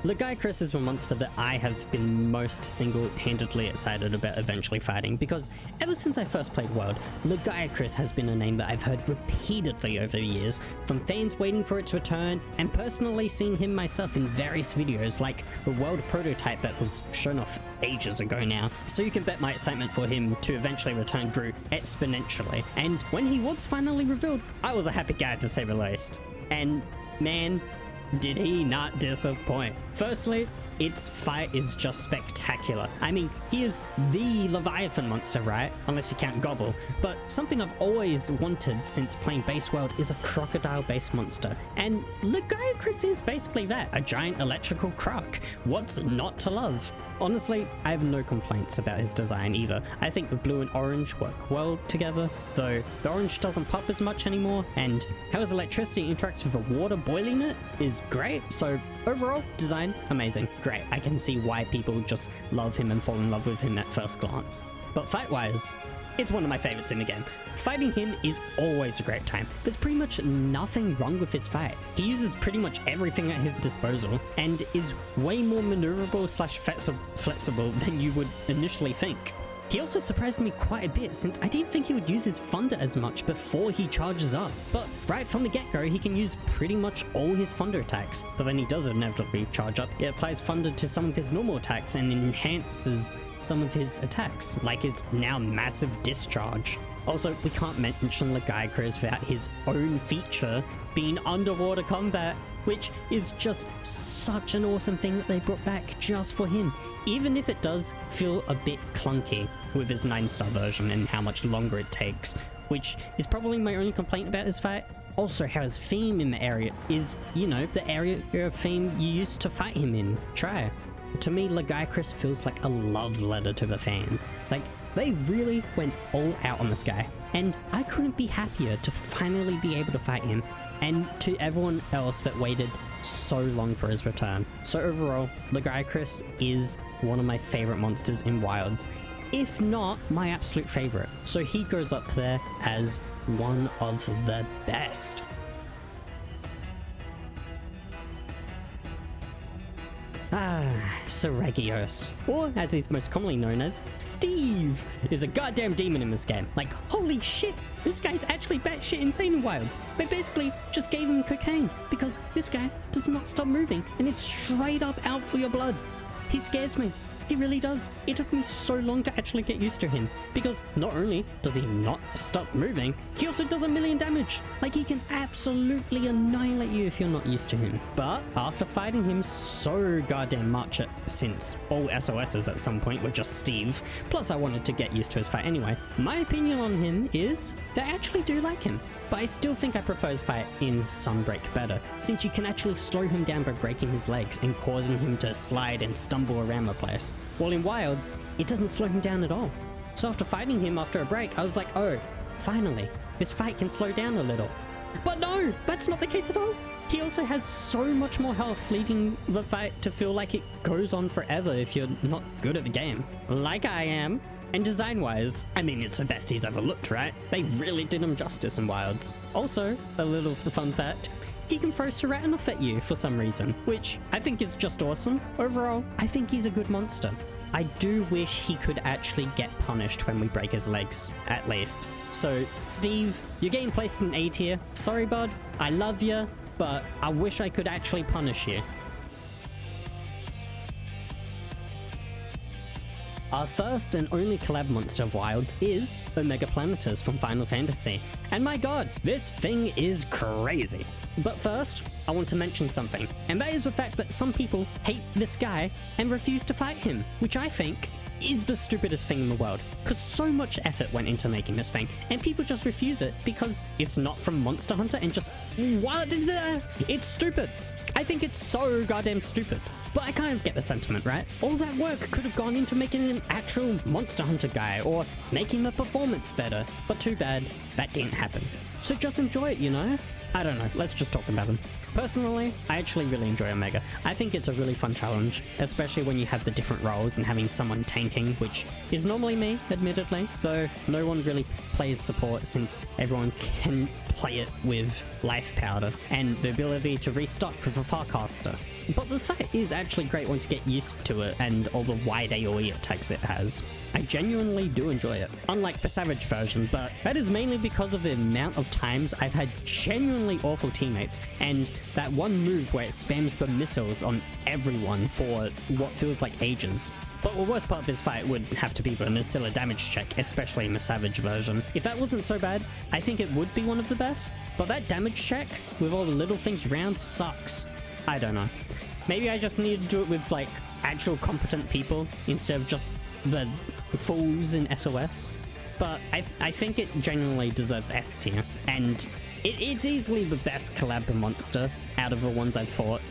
Lagiacrus is the monster that I have been most single-handedly excited about eventually fighting, because ever since I first played World, Lagiacrus has been a name that I've heard repeatedly over the years, from fans waiting for its return, and personally seeing him myself in various videos like the World prototype that was shown off ages ago now. So you can bet my excitement for him to eventually return grew exponentially, and when he was finally revealed, I was a happy guy to say the least. And man, did he not disappoint. Firstly, its fight is just spectacular. I mean, he is the Leviathan monster, right? Unless you count Gobble. But something I've always wanted since playing Base World is a crocodile-based monster. And Lagiacrus is basically that, a giant electrical croc. What's not to love? Honestly, I have no complaints about his design either. I think the blue and orange work well together, though the orange doesn't pop as much anymore, and how his electricity interacts with the water boiling it is great. So overall, design, amazing, great. I can see why people just love him and fall in love with him at first glance. But fight-wise, it's one of my favorites in the game. Fighting him is always a great time. There's pretty much nothing wrong with his fight. He uses pretty much everything at his disposal and is way more maneuverable slash flexible than you would initially think. He also surprised me quite a bit, since I didn't think he would use his Thunder as much before he charges up. But right from the get-go, he can use pretty much all his Thunder attacks. But then he does inevitably charge up. It applies Thunder to some of his normal attacks and enhances some of his attacks, like his now massive discharge. Also, we can't mention Lagiacrus without his own feature being underwater combat, which is just such an awesome thing that they brought back just for him, even if it does feel a bit clunky with his 9-star version and how much longer it takes, which is probably my only complaint about his fight. Also, how his theme in the area is, you know, the area of theme you used to fight him in. Try. To me, Lagiacrus feels like a love letter to the fans. Like, they really went all out on this guy, and I couldn't be happier to finally be able to fight him, and to everyone else that waited so long for his return. So overall, Lagiacrus is one of my favorite monsters in Wilds, if not my absolute favorite. So he goes up there as one of the best. Seregios, or as he's most commonly known as, Steve, is a goddamn demon in this game. Like, holy shit, this guy's actually batshit insane in Wilds. They basically just gave him cocaine, because this guy does not stop moving and is straight up out for your blood. He scares me. He really does. It took me so long to actually get used to him, because not only does he not stop moving, he also does 1,000,000 damage. Like, he can absolutely annihilate you if you're not used to him. But after fighting him so goddamn much, since all SOSs at some point were just Steve, plus I wanted to get used to his fight anyway, my opinion on him is that I actually do like him. But I still think I prefer his fight in Sunbreak better, since you can actually slow him down by breaking his legs and causing him to slide and stumble around the place. While in Wilds, it doesn't slow him down at all. So after fighting him after a break, I was like, oh, finally, this fight can slow down a little. But no, that's not the case at all. He also has so much more health, leading the fight to feel like it goes on forever if you're not good at the game, like I am. And design-wise, I mean, it's the best he's ever looked, right? They really did him justice in Wilds. Also, a little fun fact, he can throw Serratinov at you for some reason, which I think is just awesome. Overall, I think he's a good monster. I do wish he could actually get punished when we break his legs, at least. So, Steve, you're getting placed in A tier. Sorry, bud, I love you, but I wish I could actually punish you. Our first and only collab monster of Wilds is Omega Planetus from Final Fantasy. And my god, this thing is crazy. But first, I want to mention something, and that is the fact that some people hate this guy and refuse to fight him, which I think is the stupidest thing in the world, because so much effort went into making this thing, and people just refuse it because it's not from Monster Hunter and just, what? It's stupid. I think it's so goddamn stupid. But I kind of get the sentiment, right? All that work could have gone into making an actual Monster Hunter guy or making the performance better. But too bad, that didn't happen. So just enjoy it, you know? I don't know, let's just talk about them. Personally, I actually really enjoy Omega. I think it's a really fun challenge, especially when you have the different roles and having someone tanking, which is normally me, admittedly, though no one really plays support since everyone can play it with life powder and the ability to restock with a Farcaster. But the fight is actually great once you get used to it and all the wide AoE attacks it has. I genuinely do enjoy it, unlike the Savage version, but that is mainly because of the amount of times I've had genuinely awful teammates, and that one move where it spams the missiles on everyone for what feels like ages. But the worst part of this fight would have to be the Nacilla damage check, especially in the Savage version. If that wasn't so bad, I think it would be one of the best, but that damage check, with all the little things around, sucks. I don't know. Maybe I just need to do it with, like, actual competent people instead of just the fools in SOS. But I think it genuinely deserves S tier, and it's easily the best collab monster out of the ones I've fought.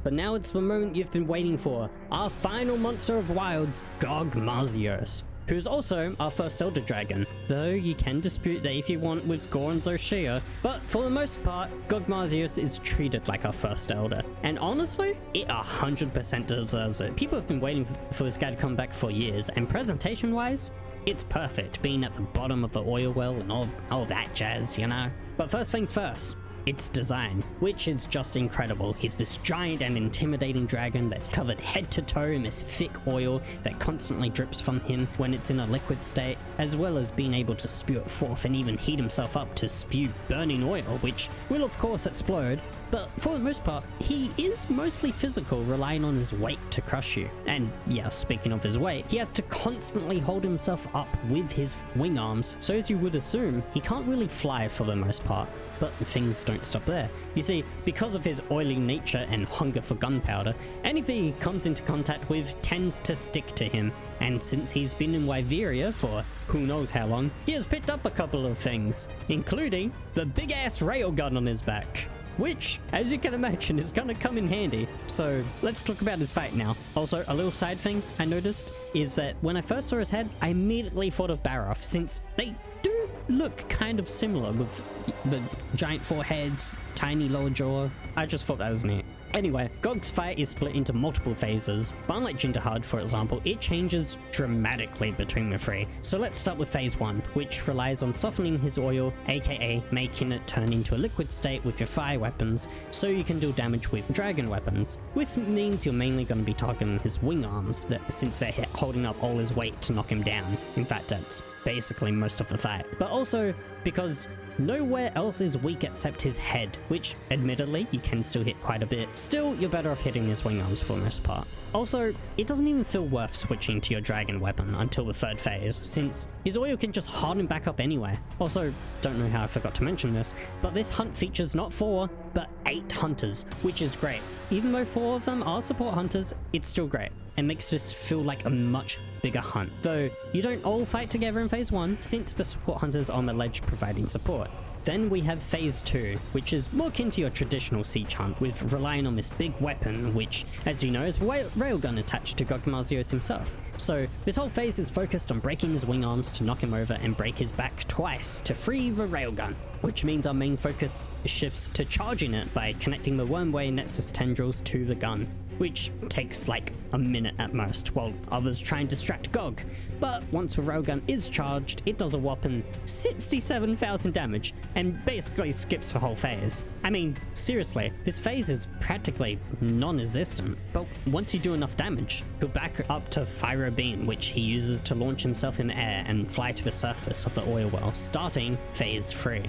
But now it's the moment you've been waiting for, our final monster of wilds, Gogmazios, who's also our first Elder Dragon, though you can dispute that if you want with Goron's Shea, but for the most part, Gogmazios is treated like our first Elder, and honestly, it 100% deserves it. People have been waiting for this guy to come back for years, and presentation-wise, it's perfect, being at the bottom of the oil well and all that jazz, you know? But first things first, its design, which is just incredible. He's this giant and intimidating dragon that's covered head to toe in this thick oil that constantly drips from him when it's in a liquid state, as well as being able to spew it forth and even heat himself up to spew burning oil, which will of course explode. But for the most part, he is mostly physical, relying on his weight to crush you. And yeah, speaking of his weight, he has to constantly hold himself up with his wing arms, so as you would assume, he can't really fly for the most part. But things don't stop there. You see, because of his oily nature and hunger for gunpowder, anything he comes into contact with tends to stick to him. And since he's been in Wyveria for who knows how long, he has picked up a couple of things, including the big-ass railgun on his back, which, as you can imagine, is gonna come in handy. So let's talk about his fight now. Also, a little side thing I noticed is that when I first saw his head, I immediately thought of Baroth, since they do look kind of similar with the giant foreheads, tiny lower jaw. I just thought that was neat. Anyway, Gog's fight is split into multiple phases, but unlike Jinterhard, for example, it changes dramatically between the three. So let's start with phase 1, which relies on softening his oil, aka making it turn into a liquid state with your fire weapons, so you can deal damage with dragon weapons, which means you're mainly going to be targeting his wing arms, since they're holding up all his weight to knock him down. In fact, that's basically most of the fight. But also because nowhere else is weak except his head, which admittedly you can still hit quite a bit. Still, you're better off hitting his wing arms for the most part. Also, it doesn't even feel worth switching to your dragon weapon until the third phase, since his oil can just harden back up anyway. Also, don't know how I forgot to mention this, but this hunt features not 4, but 8 hunters, which is great. Even though 4 of them are support hunters, it's still great. It makes this feel like a much bigger hunt. Though, you don't all fight together in phase 1, since the support hunters are on the ledge providing support. Then we have phase 2, which is more akin to your traditional siege hunt, with relying on this big weapon, which, as you know, is a railgun attached to Gogmazios himself. So this whole phase is focused on breaking his wing arms to knock him over and break his back twice to free the railgun, which means our main focus shifts to charging it by connecting the Wormway Nexus tendrils to the gun, which takes like a minute at most, while others try and distract Gog. But once the railgun is charged, it does a whopping 67,000 damage, and basically skips the whole phase. I mean, seriously, this phase is practically non-existent, but once you do enough damage, he'll back up to Pyro Beam, which he uses to launch himself in the air and fly to the surface of the oil well, starting phase 3.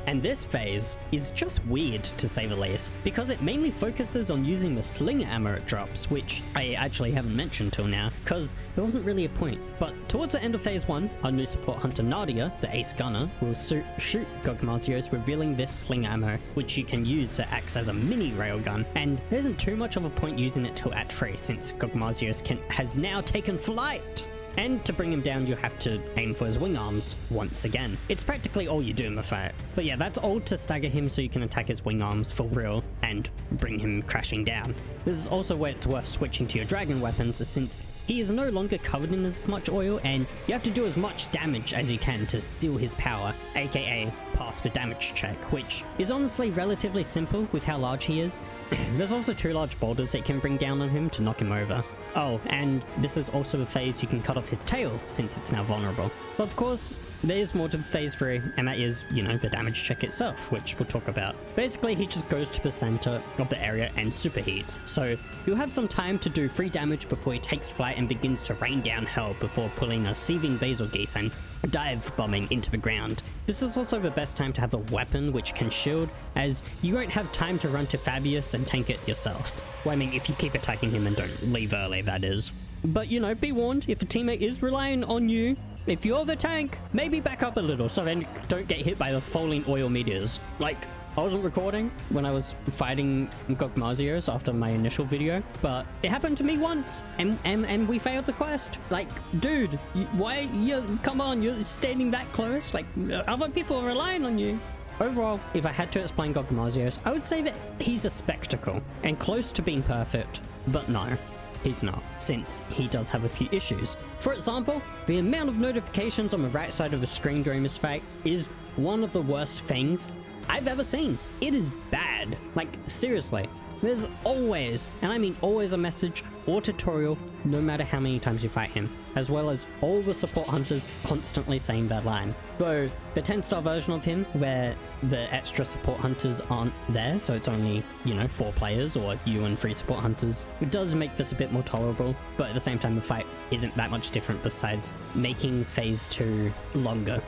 And this phase is just weird, to say the least, because it mainly focuses on using the sling ammo it drops, which I actually haven't mentioned till now, because there wasn't really a point. But towards the end of phase 1, our new support hunter Nadia, the ace gunner, will shoot Gogmazios, revealing this sling ammo, which you can use that acts as a mini railgun, and there isn't too much of a point using it till Act 3, since Gogmazios has now taken flight. And to bring him down, you have to aim for his wing arms once again. It's practically all you do in the fight. But yeah, that's all to stagger him so you can attack his wing arms for real and bring him crashing down. This is also where it's worth switching to your dragon weapons, since he is no longer covered in as much oil and you have to do as much damage as you can to seal his power, aka pass the damage check, which is honestly relatively simple with how large he is. There's also 2 large boulders that can bring down on him to knock him over. Oh, and this is also a phase you can cut off his tail since it's now vulnerable. But of course, there's more to phase 3, and that is, you know, the damage check itself, which we'll talk about. Basically, he just goes to the center of the area and superheats. So you'll have some time to do free damage before he takes flight and begins to rain down hell before pulling a seething basil geese and dive bombing into the ground. This is also the best time to have a weapon which can shield, as you won't have time to run to Fabius and tank it yourself. Well, I mean, if you keep attacking him and don't leave early, that is. But, you know, be warned, if a teammate is relying on you, if you're the tank, maybe back up a little so then don't get hit by the falling oil meteors. Like, I wasn't recording when I was fighting Gogmazios after my initial video, but it happened to me once, and we failed the quest. Like, dude, come on, you're standing that close, like, other people are relying on you. Overall, if I had to explain Gogmazios, I would say that he's a spectacle, and close to being perfect, but no. He's not, since he does have a few issues. For example, the amount of notifications on the right side of the screen during this fight is one of the worst things I've ever seen. It is bad. Like, seriously. There's always, and I mean always, a message or tutorial no matter how many times you fight him, as well as all the support hunters constantly saying that line. Though the 10-star version of him, where the extra support hunters aren't there, so it's only, you know, 4 players or you and 3 support hunters, it does make this a bit more tolerable, but at the same time the fight isn't that much different besides making phase 2 longer.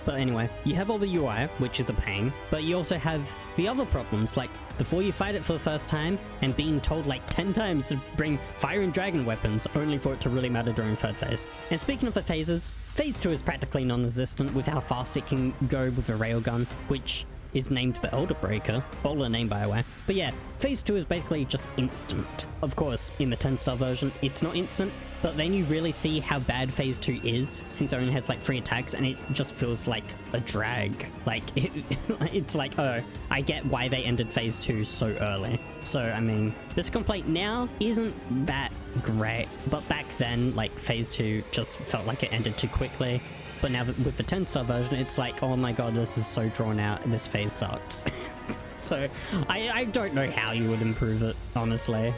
But anyway, you have all the UI, which is a pain, but you also have the other problems, like before you fight it for the first time and being told like 10 times to bring fire and dragon weapons, only for it to really matter during 3rd phase. And speaking of the phases, phase 2 is practically non-existent with how fast it can go with the railgun, which is named the Elder Breaker, baller name by the way. But yeah, phase 2 is basically just instant. Of course, in the 10-star version, it's not instant, but then you really see how bad phase 2 is, since it only has like 3 attacks and it just feels like a drag. Like, it's like, oh, I get why they ended phase 2 so early. So, I mean, this complaint now isn't that great, but back then, like, phase 2 just felt like it ended too quickly. But now with the 10-star version, it's like, oh my god, this is so drawn out and this phase sucks. So, I don't know how you would improve it, honestly.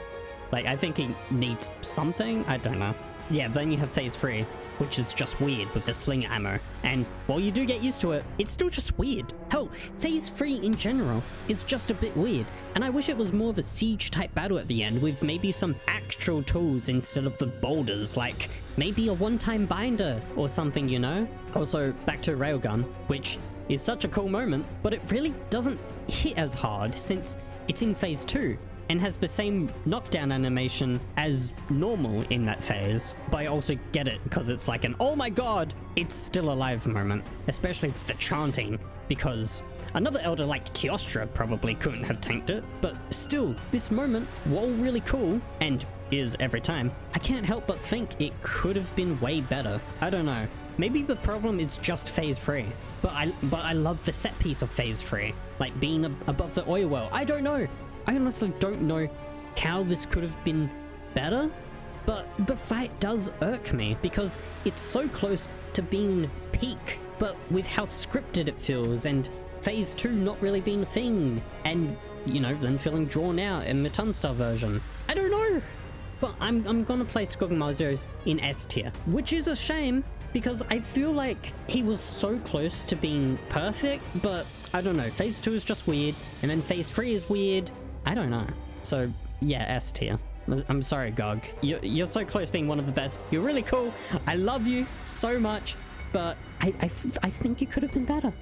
Like, I think he needs something? I don't know. Yeah, then you have phase 3, which is just weird with the sling ammo. And while you do get used to it, it's still just weird. Hell, phase 3 in general is just a bit weird. And I wish it was more of a siege type battle at the end with maybe some actual tools instead of the boulders, like maybe a one-time binder or something, you know? Also, back to railgun, which is such a cool moment, but it really doesn't hit as hard since it's in phase 2. And has the same knockdown animation as normal in that phase. But I also get it because it's like an oh my god, it's still alive moment. Especially with the chanting, because another elder like Teostra probably couldn't have tanked it. But still, this moment, while really cool, and is every time, I can't help but think it could have been way better. I don't know. Maybe the problem is just phase 3. But I love the set piece of phase 3. Like being above the oil well. I don't know. I honestly don't know how this could have been better, but the fight does irk me because it's so close to being peak, but with how scripted it feels and phase 2 not really being a thing, and, you know, then feeling drawn out in the 10-star version. I don't know, but I'm gonna place Gogmazios in S tier, which is a shame because I feel like he was so close to being perfect, but I don't know, phase 2 is just weird, and then phase 3 is weird. I don't know. So, yeah, S tier. I'm sorry, Gog. You're so close being one of the best. You're really cool. I love you so much, but I think you could have been better.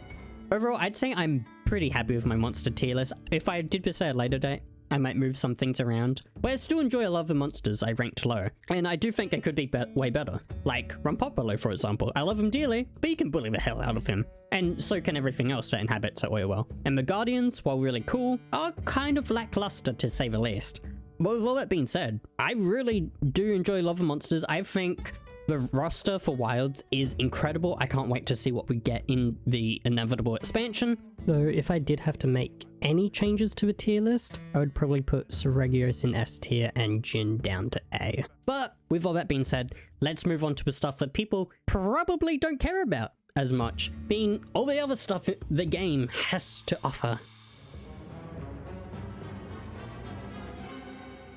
Overall, I'd say I'm pretty happy with my monster tier list. If I did this at a later date, I might move some things around. But I still enjoy a lot of the monsters I ranked low. And I do think they could be way better. Like Rumpopolo, for example. I love him dearly, but you can bully the hell out of him. And so can everything else that inhabits at Oilwell. And the Guardians, while really cool, are kind of lackluster to say the least. But with all that being said, I really do enjoy Lava Monsters. I think The roster for Wilds is incredible. I can't wait to see what we get in the inevitable expansion. Though if I did have to make any changes to a tier list, I would probably put Seregios in S tier and Jin down to A. But with all that being said, let's move on to the stuff that people probably don't care about as much, being all the other stuff the game has to offer.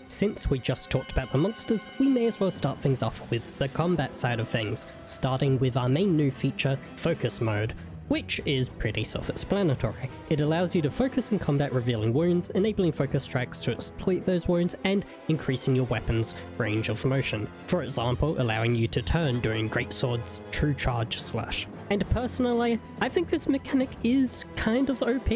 Since we just talked about the monsters, we may as well start things off with the combat side of things, starting with our main new feature, Focus Mode, which is pretty self-explanatory. It allows you to focus in combat revealing wounds, enabling focus strikes to exploit those wounds, and increasing your weapon's range of motion. For example, allowing you to turn during Greatsword's True Charge Slash. And personally, I think this mechanic is kind of OP.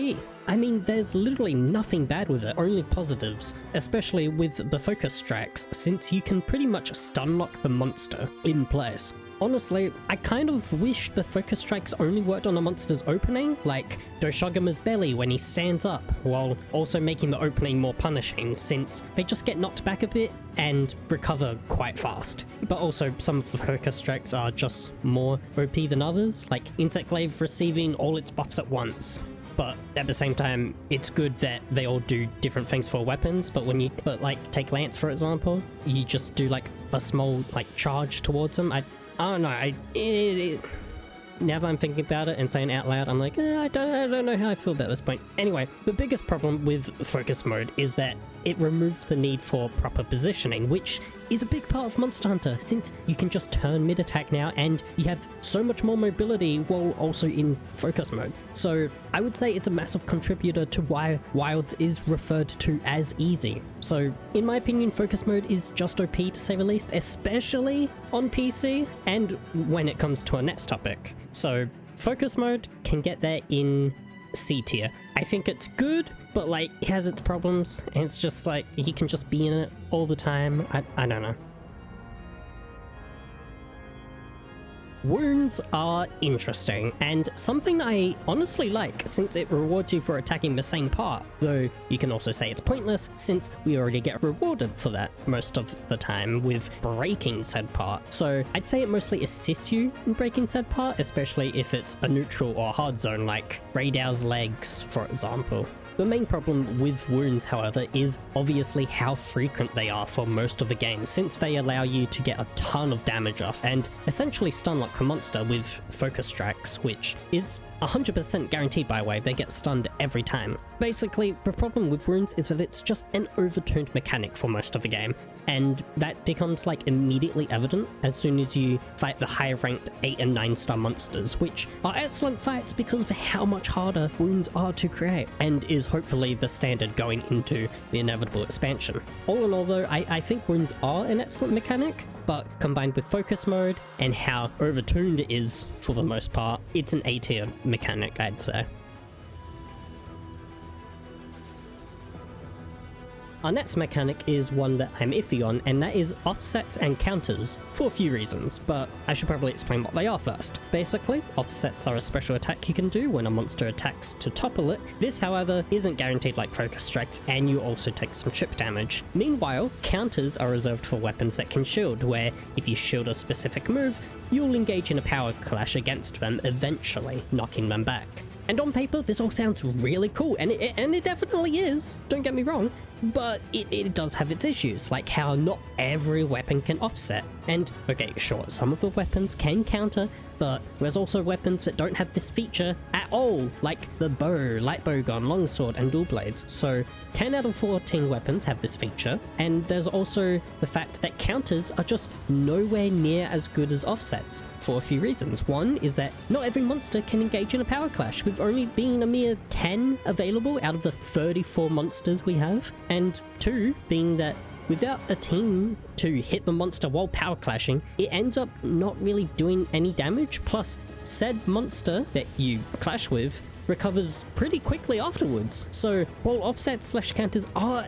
I mean, there's literally nothing bad with it, only positives, especially with the focus strikes, since you can pretty much stun lock the monster in place. Honestly, I kind of wish the focus strikes only worked on a monster's opening, like Doshogama's belly when he stands up, while also making the opening more punishing, since they just get knocked back a bit and recover quite fast. But also, some of the focus strikes are just more OP than others, like Insect Glaive receiving all its buffs at once. But at the same time, it's good that they all do different things for weapons, but when you take Lance for example, you just do like a small charge towards them. I don't know, now that I'm thinking about it and saying it out loud, I'm like, I don't know how I feel about this point. Anyway, the biggest problem with Focus Mode is that it removes the need for proper positioning, which is a big part of Monster Hunter, since you can just turn mid-attack now and you have so much more mobility while also in Focus Mode. So I would say it's a massive contributor to why Wilds is referred to as easy. So in my opinion, Focus Mode is just OP to say the least, especially on PC and when it comes to our next topic. So Focus Mode can get there in C tier. I think it's good, but it has its problems, and it's just he can just be in it all the time. I don't know. Wounds are interesting, and something I honestly like, since it rewards you for attacking the same part, though you can also say it's pointless, since we already get rewarded for that most of the time with breaking said part. So I'd say it mostly assists you in breaking said part, especially if it's a neutral or hard zone like Raydow's legs, for example. The main problem with wounds, however, is obviously how frequent they are for most of the game, since they allow you to get a ton of damage off and essentially stun lock the monster with focus strikes, which is 100% guaranteed, by the way. They get stunned every time. Basically, the problem with wounds is that it's just an overtuned mechanic for most of the game, and that becomes immediately evident as soon as you fight the higher ranked 8 and 9 star monsters, which are excellent fights because of how much harder wounds are to create, and is hopefully the standard going into the inevitable expansion. All in all though, I think wounds are an excellent mechanic, but combined with Focus Mode and how overtuned it is for the most part, it's an A tier mechanic, I'd say. Our next mechanic is one that I'm iffy on, and that is offsets and counters, for a few reasons, but I should probably explain what they are first. Basically, offsets are a special attack you can do when a monster attacks to topple it. This, however, isn't guaranteed like focus strikes, and you also take some chip damage. Meanwhile, counters are reserved for weapons that can shield, where if you shield a specific move, you'll engage in a power clash against them, eventually knocking them back. And on paper, this all sounds really cool, and it definitely is, don't get me wrong, but it does have its issues, like how not every weapon can offset. And okay, sure, some of the weapons can counter, but there's also weapons that don't have this feature at all, like the bow, light bowgun, longsword, and dual blades. So 10 out of 14 weapons have this feature, and there's also the fact that counters are just nowhere near as good as offsets, for a few reasons. One is that not every monster can engage in a power clash, with only being a mere 10 available out of the 34 monsters we have, and two being that without a team to hit the monster while power clashing, it ends up not really doing any damage, plus said monster that you clash with recovers pretty quickly afterwards. So while offsets / counters are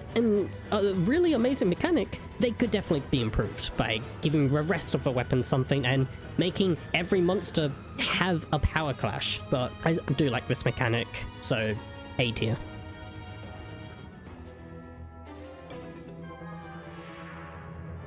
a really amazing mechanic, they could definitely be improved by giving the rest of the weapons something and making every monster have a power clash. But I do like this mechanic, so A tier.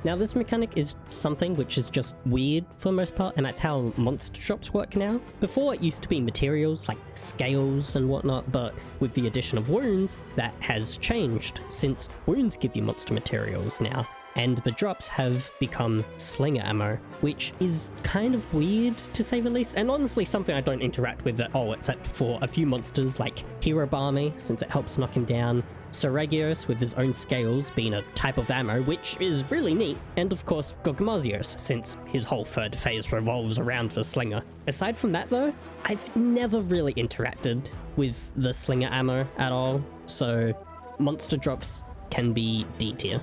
Now this mechanic is something which is just weird for the most part, and that's how monster drops work now. Before it used to be materials like scales and whatnot, but with the addition of wounds, that has changed, since wounds give you monster materials now. And the drops have become slinger ammo, which is kind of weird to say the least, and honestly something I don't interact with at all, except for a few monsters like Hero Barmy, since it helps knock him down, Seregios with his own scales being a type of ammo, which is really neat, and of course Gogmazios, since his whole third phase revolves around the slinger. Aside from that though, I've never really interacted with the slinger ammo at all, so monster drops can be D tier.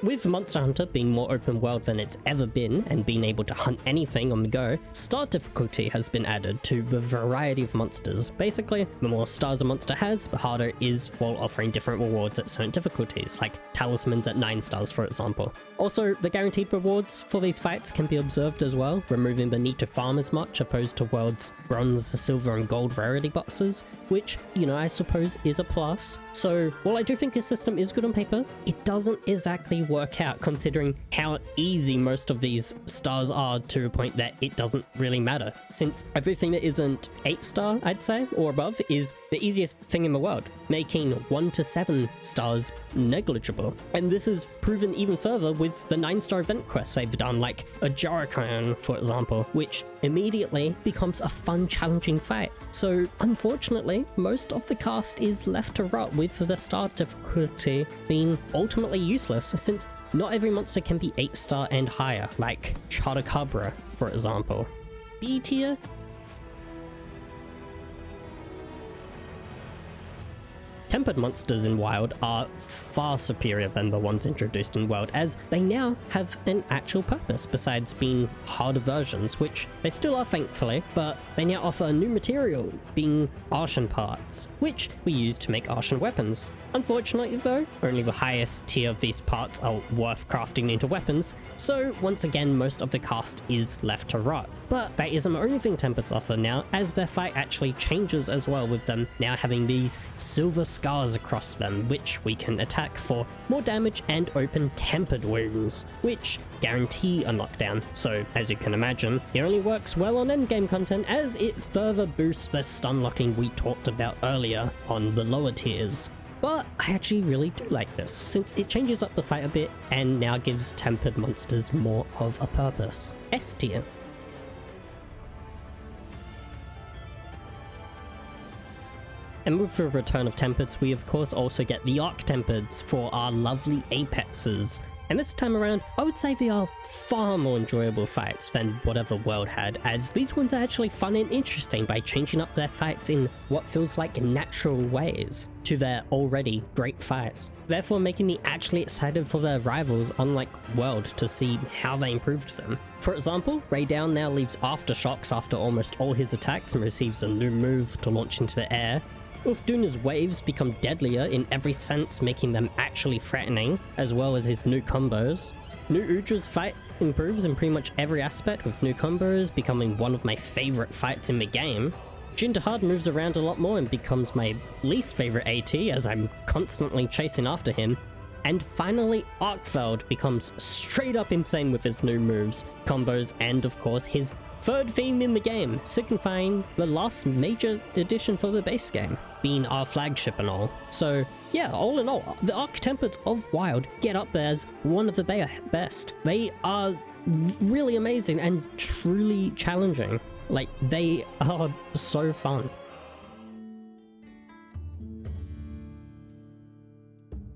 With Monster Hunter being more open world than it's ever been and being able to hunt anything on the go, star difficulty has been added to the variety of monsters. Basically, the more stars a monster has, the harder it is, while offering different rewards at certain difficulties, like talismans at 9 stars for example. Also, the guaranteed rewards for these fights can be observed as well, removing the need to farm as much opposed to world's bronze, silver and gold rarity boxes, which, you know, I suppose is a plus. So, while I do think this system is good on paper, it doesn't exactly work out considering how easy most of these stars are, to a point that it doesn't really matter, since everything that isn't 8 star, I'd say, or above is the easiest thing in the world, making 1 to 7 stars negligible. And this is proven even further with the 9-star event quests they've done, like a Jarrakan, for example, which immediately becomes a fun, challenging fight. So unfortunately, most of the cast is left to rot, with the star difficulty being ultimately useless, since not every monster can be 8 star and higher, like Chotacabra, for example. B tier? Tempered monsters in Wild are far superior than the ones introduced in World, as they now have an actual purpose besides being harder versions, which they still are thankfully, but they now offer a new material, being Arshan parts, which we use to make Arshan weapons. Unfortunately though, only the highest tier of these parts are worth crafting into weapons, so once again most of the cast is left to rot. But that isn't the only thing Tempereds offer now, as their fight actually changes as well, with them now having these silver scars across them, which we can attack for more damage, and open tempered wounds, which guarantee a knockdown. So as you can imagine, it only works well on endgame content, as it further boosts the stun locking we talked about earlier on the lower tiers. But I actually really do like this, since it changes up the fight a bit and now gives tempered monsters more of a purpose. S tier. And with the return of Tempereds, we of course also get the Arc-Tempereds for our lovely Apexes. And this time around, I would say they are far more enjoyable fights than whatever World had, as these ones are actually fun and interesting by changing up their fights in what feels like natural ways to their already great fights, therefore making me actually excited for their rivals, unlike World, to see how they improved them. For example, Raydown now leaves aftershocks after almost all his attacks and receives a new move to launch into the air. Ulfduna's waves become deadlier in every sense, making them actually threatening, as well as his new combos. New Udra's fight improves in pretty much every aspect, with new combos becoming one of my favorite fights in the game. Jindahad moves around a lot more and becomes my least favorite AT, as I'm constantly chasing after him. And finally, Arkfeld becomes straight up insane with his new moves, combos, and of course his third theme in the game, signifying the last major addition for the base game, being our flagship and all. So yeah, all in all, the Arc-Tempereds of Wild get up there as one of the best. They are really amazing and truly challenging. Like, they are so fun.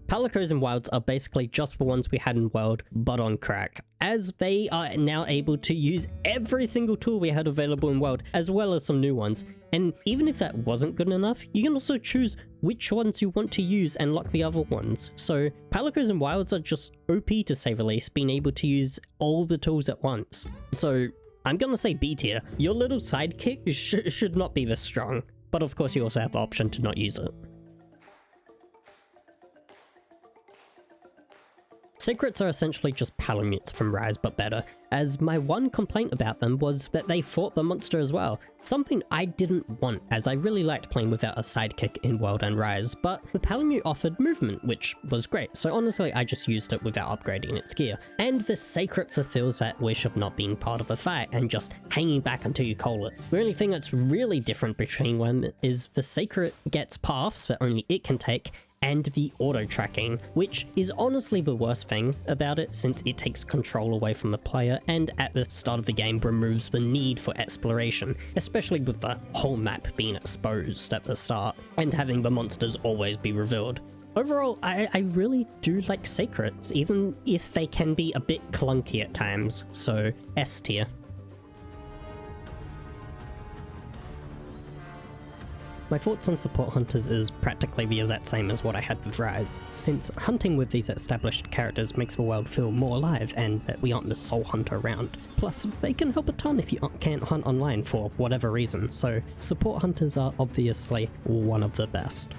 Palicos in Wilds are basically just the ones we had in World, but on crack, as they are now able to use every single tool we had available in World, as well as some new ones. And even if that wasn't good enough, you can also choose which ones you want to use and lock the other ones. So Palicos in Wilds are just OP to say the least, being able to use all the tools at once. So I'm gonna say B tier. Your little sidekick should not be this strong, but of course you also have the option to not use it. Secrets are essentially just palamutes from Rise but better, as my one complaint about them was that they fought the monster as well, something I didn't want as I really liked playing without a sidekick in World and Rise, but the palamute offered movement, which was great, so honestly I just used it without upgrading its gear. And the Secret fulfills that wish of not being part of a fight and just hanging back until you call it. The only thing that's really different between them is the Secret gets paths that only it can take, and the auto tracking, which is honestly the worst thing about it since it takes control away from the player and at the start of the game removes the need for exploration, especially with the whole map being exposed at the start and having the monsters always be revealed. Overall, I really do like secrets, even if they can be a bit clunky at times, so S tier. My thoughts on support hunters is practically the exact same as what I had with Rise, since hunting with these established characters makes the world feel more alive and that we aren't the sole hunter around. Plus, they can help a ton if you can't hunt online for whatever reason, so support hunters are obviously one of the best.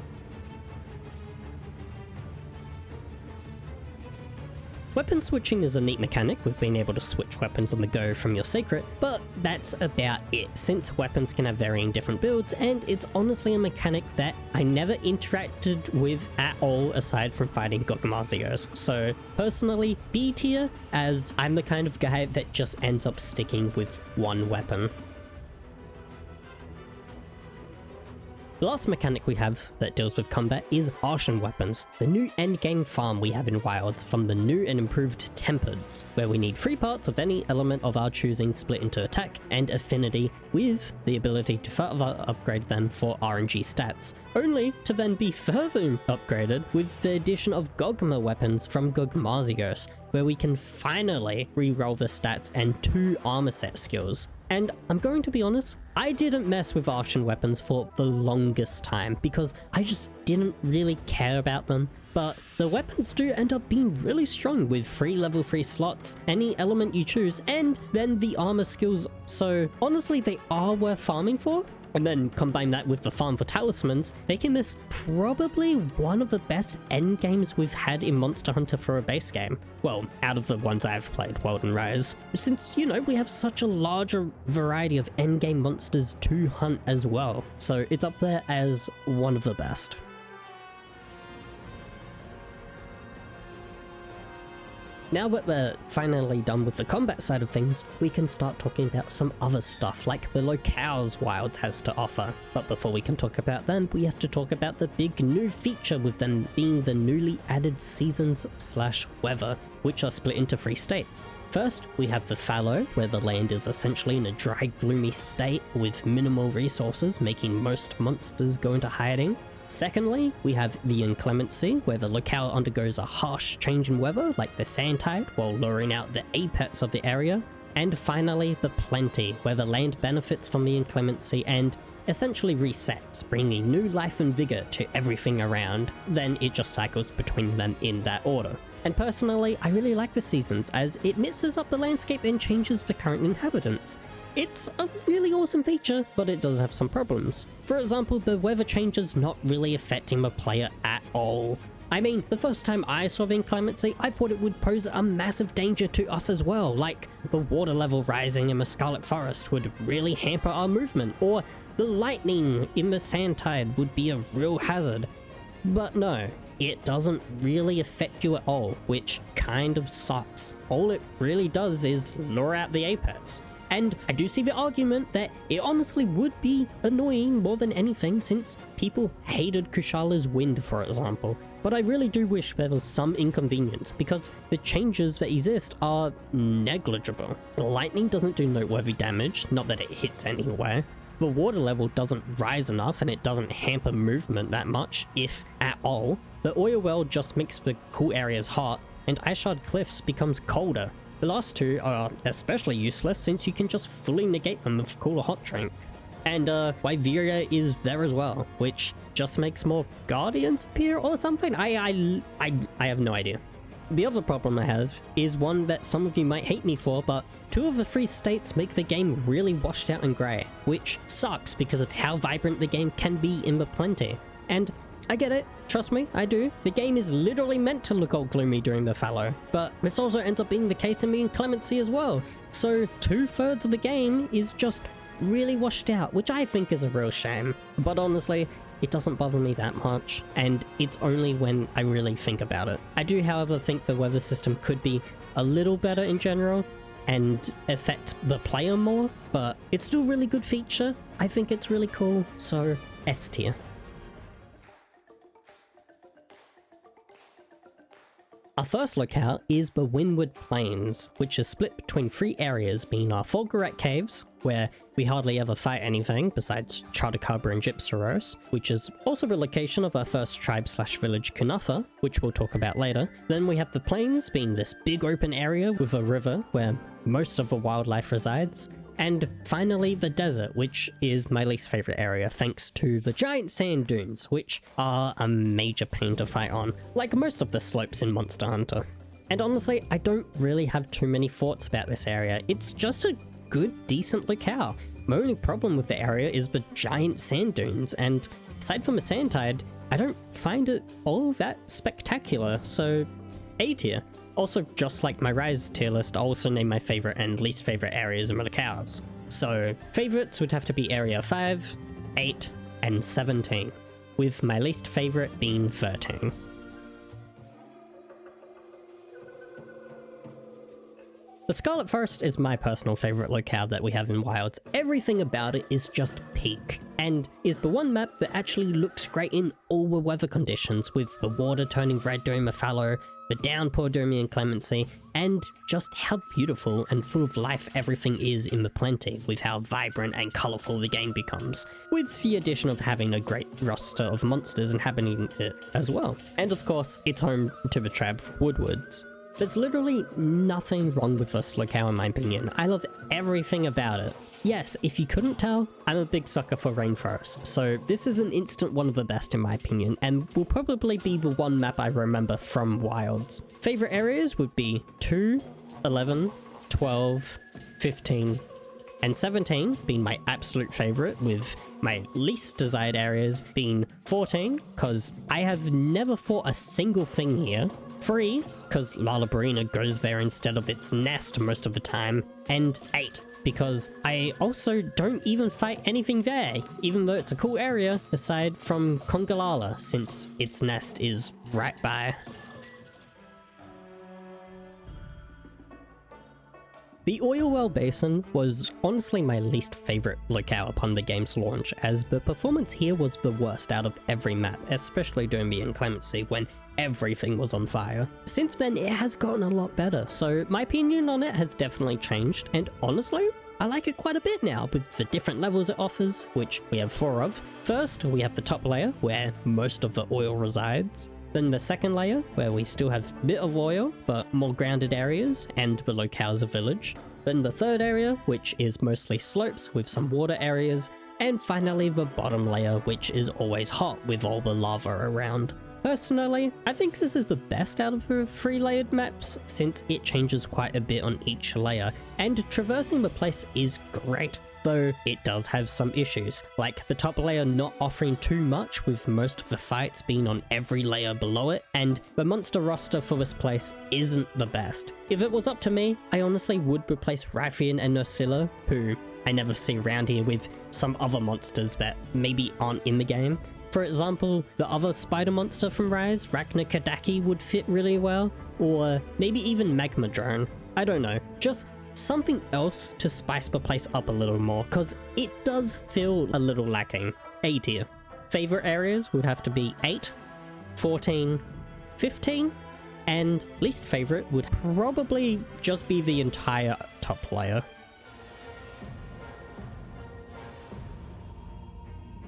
Weapon switching is a neat mechanic with being able to switch weapons on the go from your secret, but that's about it since weapons can have varying different builds and it's honestly a mechanic that I never interacted with at all aside from fighting Gogmazios. So personally, B tier, as I'm the kind of guy that just ends up sticking with one weapon. The last mechanic we have that deals with combat is Arson weapons, the new endgame farm we have in Wilds from the new and improved Tempereds, where we need 3 parts of any element of our choosing split into attack and affinity with the ability to further upgrade them for RNG stats, only to then be further upgraded with the addition of Gogma weapons from Gogmazios, where we can finally re-roll the stats and 2 armor set skills. And I'm going to be honest, I didn't mess with Arson weapons for the longest time because I just didn't really care about them, but the weapons do end up being really strong with 3 level 3 slots, any element you choose, and then the armor skills, so honestly they are worth farming for. And then combine that with the farm for talismans, making this probably one of the best end games we've had in Monster Hunter for a base game. Well, out of the ones I've played, World and Rise. Since, you know, we have such a larger variety of end game monsters to hunt as well. So it's up there as one of the best. Now that we're finally done with the combat side of things, we can start talking about some other stuff like the locales Wilds has to offer. But before we can talk about them, we have to talk about the big new feature with them being the newly added seasons/weather, which are split into 3 states. First, we have the fallow, where the land is essentially in a dry, gloomy state with minimal resources, making most monsters go into hiding. Secondly, we have the inclemency, where the locale undergoes a harsh change in weather, like the sand tide, while luring out the apex of the area. And finally, the plenty, where the land benefits from the inclemency and essentially resets, bringing new life and vigor to everything around. Then it just cycles between them in that order. And personally, I really like the seasons, as it mixes up the landscape and changes the current inhabitants. It's a really awesome feature, but it does have some problems. For example, the weather changes not really affecting the player at all. I mean, the first time I saw the inclemency, I thought it would pose a massive danger to us as well, like the water level rising in the Scarlet Forest would really hamper our movement, or the lightning in the sand tide would be a real hazard. But no, it doesn't really affect you at all, which kind of sucks. All it really does is lure out the apex. And I do see the argument that it honestly would be annoying more than anything since people hated Kushala's wind, for example. But I really do wish there was some inconvenience because the changes that exist are negligible. Lightning doesn't do noteworthy damage, not that it hits anywhere. The water level doesn't rise enough and it doesn't hamper movement that much, if at all. The oil well just makes the cool areas hot, and Ice Shard Cliffs becomes colder. The last 2 are especially useless since you can just fully negate them with Cooler Hot Drink. And Wyveria is there as well, which just makes more Guardians appear or something? I have no idea. The other problem I have is one that some of you might hate me for, but 2 of the 3 states make the game really washed out and grey, which sucks because of how vibrant the game can be in the plenty. And I get it, trust me, I do. The game is literally meant to look all gloomy during the fallow, but this also ends up being the case in the inclemency as well. So 2/3 of the game is just really washed out, which I think is a real shame. But honestly, it doesn't bother me that much, and it's only when I really think about it. I do, however, think the weather system could be a little better in general and affect the player more, but it's still a really good feature. I think it's really cool, so S tier. Our first locale is the Windward Plains, which is split between 3 areas, being our Folgaret Caves, where we hardly ever fight anything besides Chardacabra and Gypsaros, which is also the location of our first tribe/village Kunafa, which we'll talk about later. Then we have the Plains, being this big open area with a river where most of the wildlife resides. And finally, the desert, which is my least favorite area, thanks to the giant sand dunes, which are a major pain to fight on, like most of the slopes in Monster Hunter. And honestly, I don't really have too many thoughts about this area. It's just a good, decent locale. My only problem with the area is the giant sand dunes, and aside from the sand tide, I don't find it all that spectacular, so A tier. Also, just like my Rise tier list, I'll also name my favorite and least favorite areas and locales. So, favorites would have to be Area 5, 8, and 17, with my least favorite being 13. The Scarlet Forest is my personal favorite locale that we have in Wilds. Everything about it is just peak, and is the one map that actually looks great in all the weather conditions, with the water turning red during the fallow, the downpour during the inclemency, and just how beautiful and full of life everything is in the Plenty, with how vibrant and colourful the game becomes, with the addition of having a great roster of monsters inhabiting it as well. And of course, it's home to the Trab Woodwards. There's literally nothing wrong with this locale in my opinion. I love everything about it. Yes, if you couldn't tell, I'm a big sucker for rainforests, so this is an instant one of the best in my opinion, and will probably be the one map I remember from Wilds. Favorite areas would be 2, 11, 12, 15, and 17 being my absolute favorite, with my least desired areas being 14, because I have never fought a single thing here, 3, because Lalabarina goes there instead of its nest most of the time, and 8, because I also don't even fight anything there, even though it's a cool area, aside from Kongalala, since its nest is right by. The Oil Well Basin was honestly my least favorite locale upon the game's launch, as the performance here was the worst out of every map, especially during the inclemency when everything was on fire. Since then, it has gotten a lot better, so my opinion on it has definitely changed, and honestly, I like it quite a bit now with the different levels it offers, which we have 4 of. First, we have the top layer, where most of the oil resides. Then the second layer, where we still have a bit of oil, but more grounded areas, and the locale's a village. Then the third area, which is mostly slopes with some water areas. And finally the bottom layer, which is always hot with all the lava around. Personally, I think this is the best out of the 3-layered maps, since it changes quite a bit on each layer, and traversing the place is great. Though it does have some issues, like the top layer not offering too much with most of the fights being on every layer below it, and the monster roster for this place isn't the best. If it was up to me, I honestly would replace Rythian and Nursilla, who I never see around here, with some other monsters that maybe aren't in the game. For example, the other spider monster from Rise, Ragnar would fit really well, or maybe even Magma Drone. I don't know, just something else to spice the place up a little more, because it does feel a little lacking. A tier. Favorite areas would have to be 8, 14, 15, and least favorite would probably just be the entire top layer.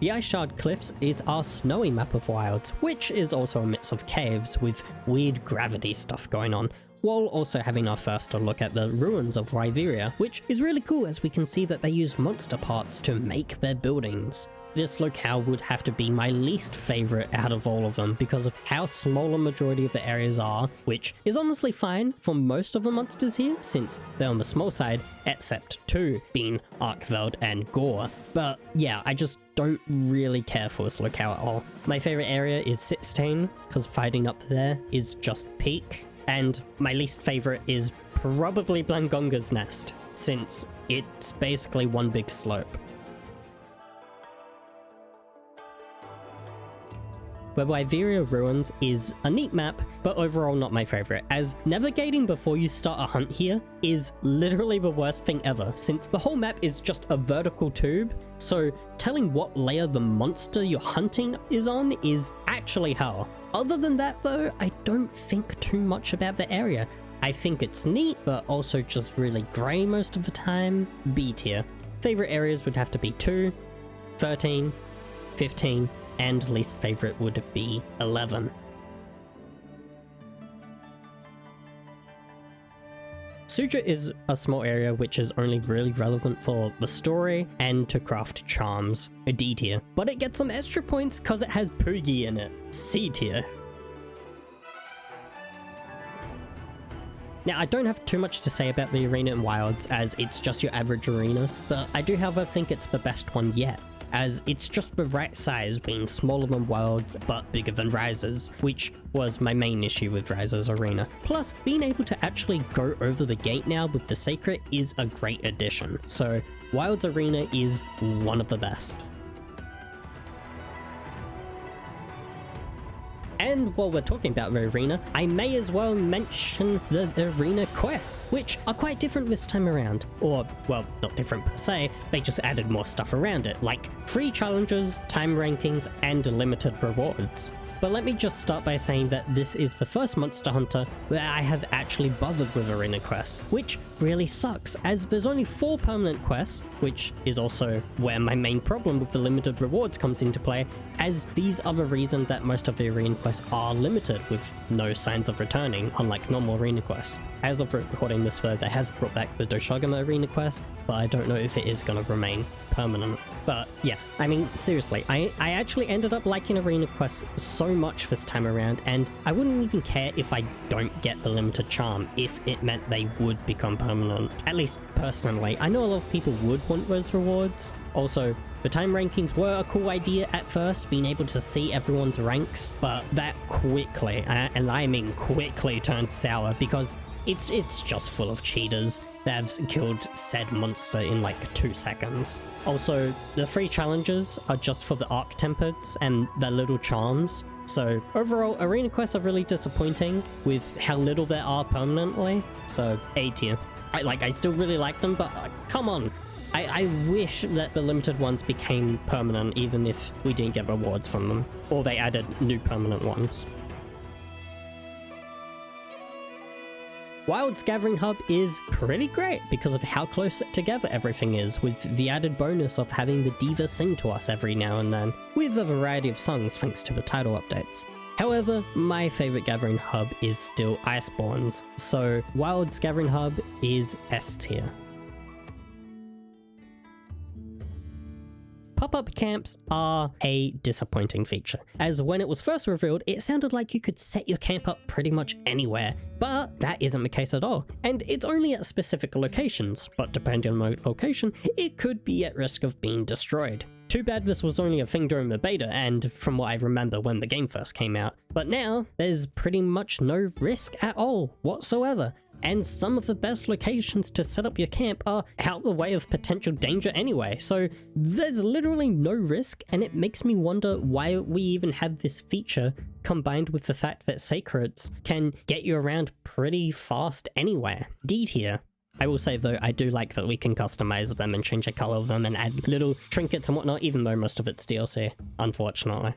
The Ice Shard Cliffs is our snowy map of Wilds, which is also a mix of caves with weird gravity stuff going on, while also having our first look at the ruins of Ryveria, which is really cool as we can see that they use monster parts to make their buildings. This locale would have to be my least favorite out of all of them because of how small a majority of the areas are, which is honestly fine for most of the monsters here since they're on the small side, except 2 being Arkveld and Gore. But yeah, I just don't really care for this locale at all. My favorite area is 16, because fighting up there is just peak. And my least favorite is probably Blangonga's Nest, since it's basically one big slope. Where Ruins is a neat map, but overall not my favorite, as navigating before you start a hunt here is literally the worst thing ever, since the whole map is just a vertical tube, so telling what layer the monster you're hunting is on is actually hell. Other than that though, I don't think too much about the area. I think it's neat, but also just really grey most of the time. B tier. Favorite areas would have to be 2, 13, 15, and least favorite would be 11. Suja is a small area which is only really relevant for the story and to craft charms, a D tier. But it gets some extra points because it has Poogie in it, C tier. Now, I don't have too much to say about the arena in Wilds, as it's just your average arena, but I do however think it's the best one yet, as it's just the right size, being smaller than Wilds but bigger than Rise's, which was my main issue with Rise's arena. Plus, being able to actually go over the gate now with the Sacred is a great addition, so Wilds arena is one of the best. And while we're talking about the arena, I may as well mention the arena quests, which are quite different this time around. Or, well, not different per se, they just added more stuff around it, like free challenges, time rankings, and limited rewards. But let me just start by saying that this is the first Monster Hunter where I have actually bothered with arena quests, which really sucks, as there's only 4 permanent quests, which is also where my main problem with the limited rewards comes into play, as these are the reason that most of the arena quests are limited with no signs of returning, unlike normal arena quests. As of recording this though, they have brought back the Doshagama arena quest, but I don't know if it is going to remain permanent. But yeah, I mean, seriously, I actually ended up liking arena quests so much this time around, and I wouldn't even care if I don't get the limited charm if it meant they would become permanent. At least personally. I know a lot of people would want those rewards. Also, the time rankings were a cool idea at first, being able to see everyone's ranks, but that quickly, and I mean quickly, turned sour because it's just full of cheaters that have killed said monster in like 2 seconds. Also, the free challenges are just for the Arc-Tempered and their little charms. So overall, arena quests are really disappointing with how little there are permanently, so A tier. I still really like them, but come on. I wish that the limited ones became permanent even if we didn't get rewards from them, or they added new permanent ones. Wild's Gathering Hub is pretty great because of how close together everything is, with the added bonus of having the Diva sing to us every now and then, with a variety of songs thanks to the title updates. However, my favorite Gathering Hub is still Iceborne's, so Wild's Gathering Hub is S tier. Pop-up camps are a disappointing feature, as when it was first revealed, it sounded like you could set your camp up pretty much anywhere, but that isn't the case at all, and it's only at specific locations, but depending on the location, it could be at risk of being destroyed. Too bad this was only a thing during the beta and from what I remember when the game first came out, but now there's pretty much no risk at all whatsoever. And some of the best locations to set up your camp are out the way of potential danger anyway, so there's literally no risk, and it makes me wonder why we even have this feature, combined with the fact that Sacreds can get you around pretty fast anywhere. D tier. I will say though, I do like that we can customize them and change the color of them and add little trinkets and whatnot, even though most of it's DLC, unfortunately.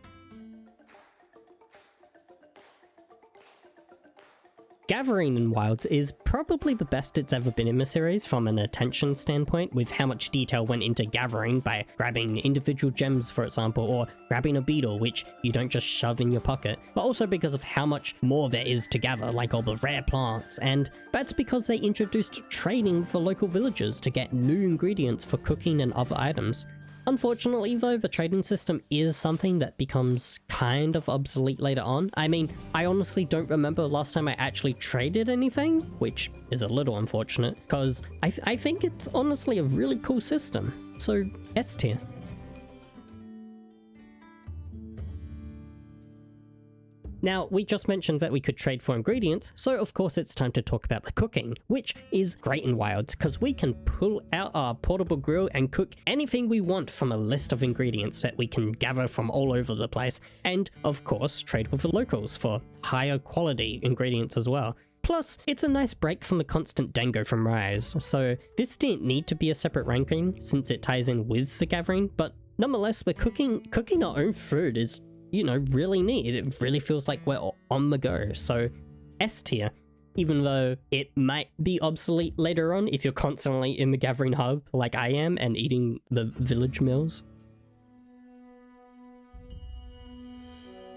Gathering in Wilds is probably the best it's ever been in the series from an attention standpoint, with how much detail went into gathering by grabbing individual gems, for example, or grabbing a beetle, which you don't just shove in your pocket, but also because of how much more there is to gather, like all the rare plants, and that's because they introduced trading for local villagers to get new ingredients for cooking and other items. Unfortunately though, the trading system is something that becomes kind of obsolete later on. I mean, I honestly don't remember last time I actually traded anything, which is a little unfortunate, because I think it's honestly a really cool system. So, S tier. Now, we just mentioned that we could trade for ingredients, so of course it's time to talk about the cooking, which is great in Wilds, because we can pull out our portable grill and cook anything we want from a list of ingredients that we can gather from all over the place, and of course trade with the locals for higher quality ingredients as well. Plus, it's a nice break from the constant dango from Rise, so this didn't need to be a separate ranking since it ties in with the gathering, but nonetheless, we're cooking our own food is, you know, really neat. It really feels like we're on the go. So S tier, even though it might be obsolete later on if you're constantly in the gathering hub like I am and eating the village meals.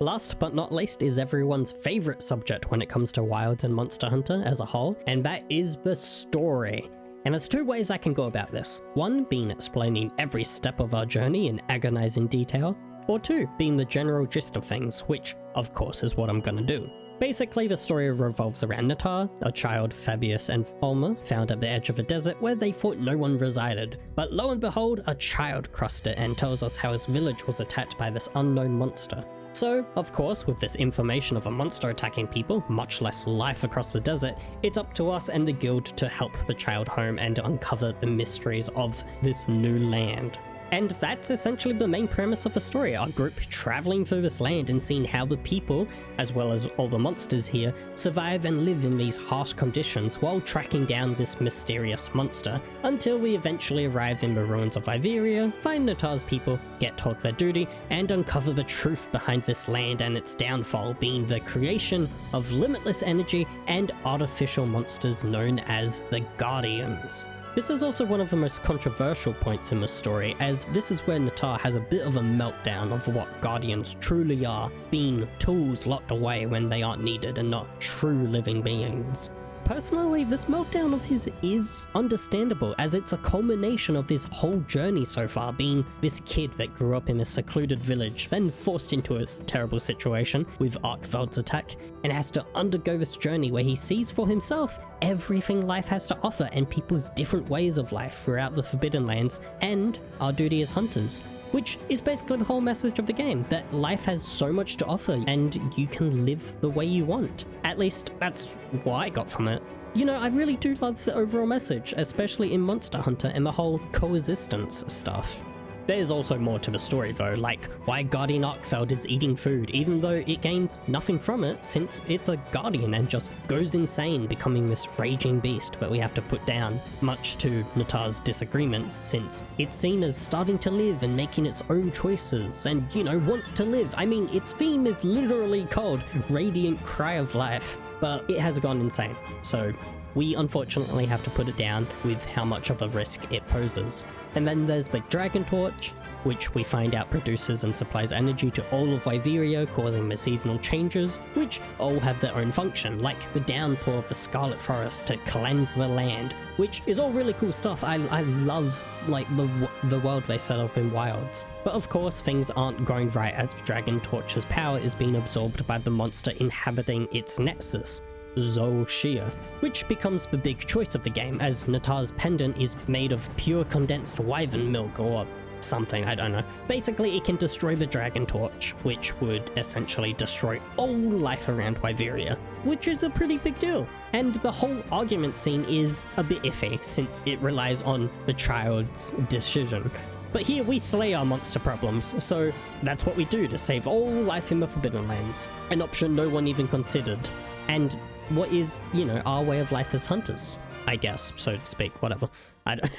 Last but not least is everyone's favorite subject when it comes to Wilds and Monster Hunter as a whole, and that is the story. And there's two ways I can go about this. One being explaining every step of our journey in agonizing detail, or two being the general gist of things, which of course is what I'm gonna do. Basically, the story revolves around Nata, a child Fabius and Ulma found at the edge of a desert where they thought no one resided. But lo and behold, a child crossed it and tells us how his village was attacked by this unknown monster. So, of course, with this information of a monster attacking people, much less life across the desert, it's up to us and the guild to help the child home and uncover the mysteries of this new land. And that's essentially the main premise of the story, our group traveling through this land and seeing how the people, as well as all the monsters here, survive and live in these harsh conditions while tracking down this mysterious monster, until we eventually arrive in the ruins of Iberia, find Nata's people, get told their duty, and uncover the truth behind this land and its downfall being the creation of limitless energy and artificial monsters known as the Guardians. This is also one of the most controversial points in the story, as this is where Nata has a bit of a meltdown of what Guardians truly are, being tools locked away when they aren't needed and not true living beings. Personally, this meltdown of his is understandable, as it's a culmination of his whole journey so far, being this kid that grew up in a secluded village, then forced into a terrible situation with Arkveld's attack, and has to undergo this journey where he sees for himself everything life has to offer and people's different ways of life throughout the Forbidden Lands, and our duty as hunters. Which is basically the whole message of the game, that life has so much to offer and you can live the way you want. At least that's what I got from it. You know, I really do love the overall message, especially in Monster Hunter and the whole coexistence stuff. There's also more to the story though, like why Guardian Arkveld is eating food, even though it gains nothing from it since it's a Guardian and just goes insane, becoming this raging beast that we have to put down, much to Nata's disagreements since it's seen as starting to live and making its own choices and, you know, wants to live. I mean, its theme is literally called Radiant Cry of Life, but it has gone insane, so we unfortunately have to put it down with how much of a risk it poses. And then there's the Dragon Torch, which we find out produces and supplies energy to all of Iberia, causing the seasonal changes, which all have their own function, like the downpour of the Scarlet Forest to cleanse the land, which is all really cool stuff. I love like the world they set up in Wilds. But of course, things aren't going right as Dragon Torch's power is being absorbed by the monster inhabiting its nexus, Zolshia, which becomes the big choice of the game, as Nata's pendant is made of pure condensed wyvern milk or something, I don't know. Basically, it can destroy the Dragon Torch, which would essentially destroy all life around Iberia, which is a pretty big deal. And the whole argument scene is a bit iffy, since it relies on the child's decision. But here we slay our monster problems, so that's what we do to save all life in the Forbidden Lands. An option no one even considered. And what is, you know, our way of life as hunters, I guess, so to speak, whatever. I don't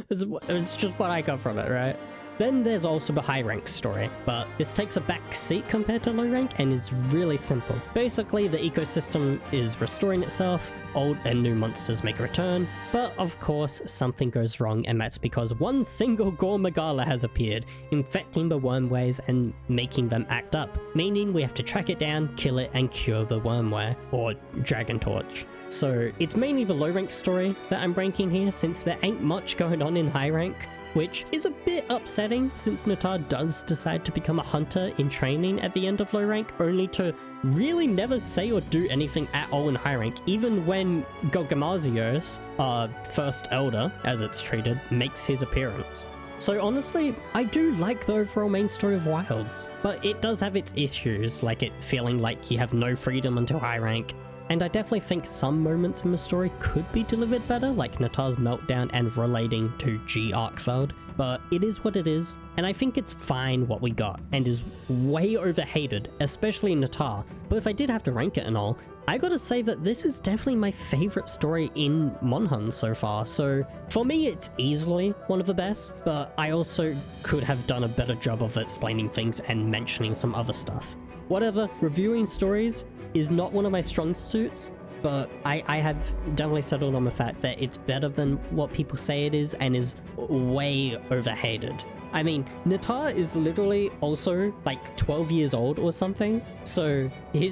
it's just what I got from it, right? Then there's also the high rank story, but this takes a back seat compared to low rank and is really simple. Basically, the ecosystem is restoring itself, old and new monsters make a return, but of course something goes wrong, and that's because one single Gore Magala has appeared, infecting the wormways and making them act up, meaning we have to track it down, kill it, and cure the wormware, or Dragon Torch. So it's mainly the low rank story that I'm ranking here, since there ain't much going on in high rank, which is a bit upsetting since Nata does decide to become a hunter in training at the end of low rank, only to really never say or do anything at all in high rank, even when Gogamazios, our first elder, as it's treated, makes his appearance. So honestly, I do like the overall main story of Wilds, but it does have its issues, like it feeling like you have no freedom until high rank. And I definitely think some moments in the story could be delivered better, like Nata's meltdown and relating to G Arkveld, but it is what it is, and I think it's fine what we got, and is way overhated, especially Nata. But if I did have to rank it and all, I gotta say that this is definitely my favorite story in Monhun so far, so for me it's easily one of the best, but I also could have done a better job of explaining things and mentioning some other stuff. Whatever, reviewing stories is not one of my strong suits, but I have definitely settled on the fact that it's better than what people say it is and is way overhated. I mean, Nata is literally also like 12 years old or something, so he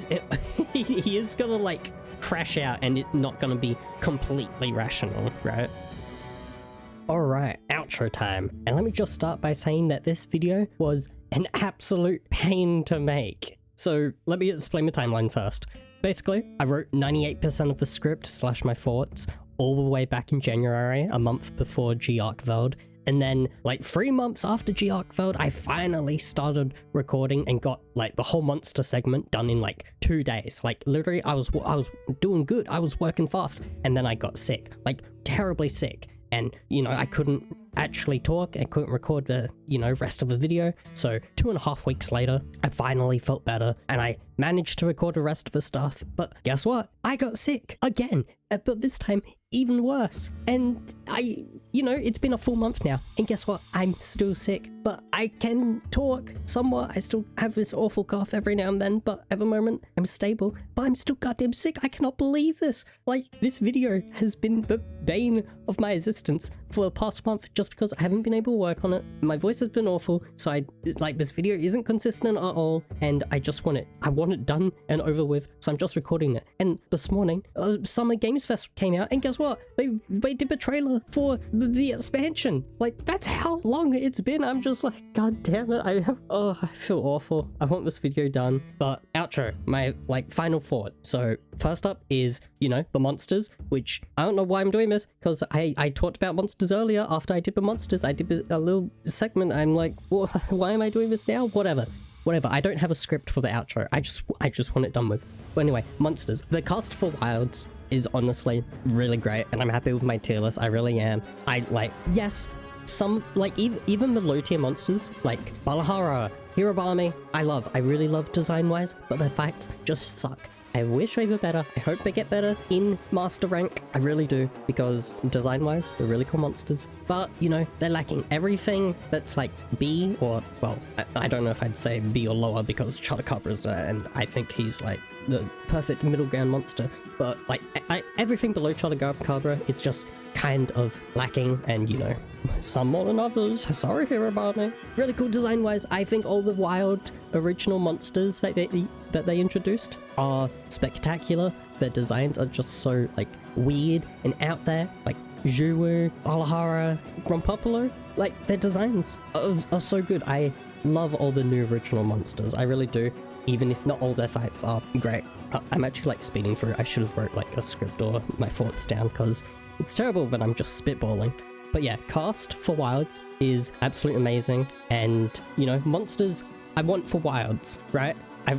is gonna like crash out and it's not gonna be completely rational, right? Alright, outro time. And let me just start by saying that this video was an absolute pain to make. So let me explain the timeline first. Basically, I wrote 98% of the script / my thoughts all the way back in January, a month before G Arkveld. And then like 3 months after G Arkveld, I finally started recording and got like the whole monster segment done in like 2 days. Like literally I was doing good. I was working fast. And then I got sick, like terribly sick. And, you know, I couldn't actually talk, I couldn't record the, you know, rest of the video. So 2.5 weeks later, I finally felt better and I managed to record the rest of the stuff. But guess what? I got sick again, but this time even worse. And you know, it's been a full month now. And guess what? I'm still sick, but I can talk somewhat. I still have this awful cough every now and then, but at the moment I'm stable, but I'm still goddamn sick. I cannot believe this. Like, this video has been the bane of my existence for the past month just because I haven't been able to work on it. My voice has been awful, so this video isn't consistent at all, and I want it done and over with, so I'm just recording it. And this morning, Summer Games Fest came out, and guess what? They did the trailer for the expansion. Like, that's how long it's been. I'm just like, god damn it, I feel awful. I want this video done. But outro, my like final thought. So first up is, you know, the monsters, which I don't know why I'm doing this, because I talked about monsters earlier. After I did the monsters, I did a little segment. I'm like, why am I doing this now? Whatever, I don't have a script for the outro. I just want it done with. But anyway, monsters. The cast for Wilds is honestly really great, and I'm happy with my tier list. I really am. I like, yes, some like even the low tier monsters like Balahara, Hirobami, I really love design wise, but their fights just suck. I wish they were better. I hope they get better in master rank. I really do, because design wise, they're really cool monsters. But, you know, they're lacking everything that's like B, or, well, I don't know if I'd say B or lower, because Chotakabra's there, and I think he's like the perfect middle ground monster. But like everything below Chotacabra is just kind of lacking, and you know, some more than others. Sorry, Hirobami. Really cool design wise. I think all the wild original monsters that they introduced are spectacular. Their designs are just so like weird and out there, like Juwu, Alahara, Grompopolo. Like, their designs are so good. I love all the new original monsters. I really do, even if not all their fights are great. I'm actually like speeding through. I should have wrote like a script or my thoughts down, because it's terrible when I'm just spitballing. But yeah, cast for Wilds is absolutely amazing. And, you know, monsters I want for Wilds, right?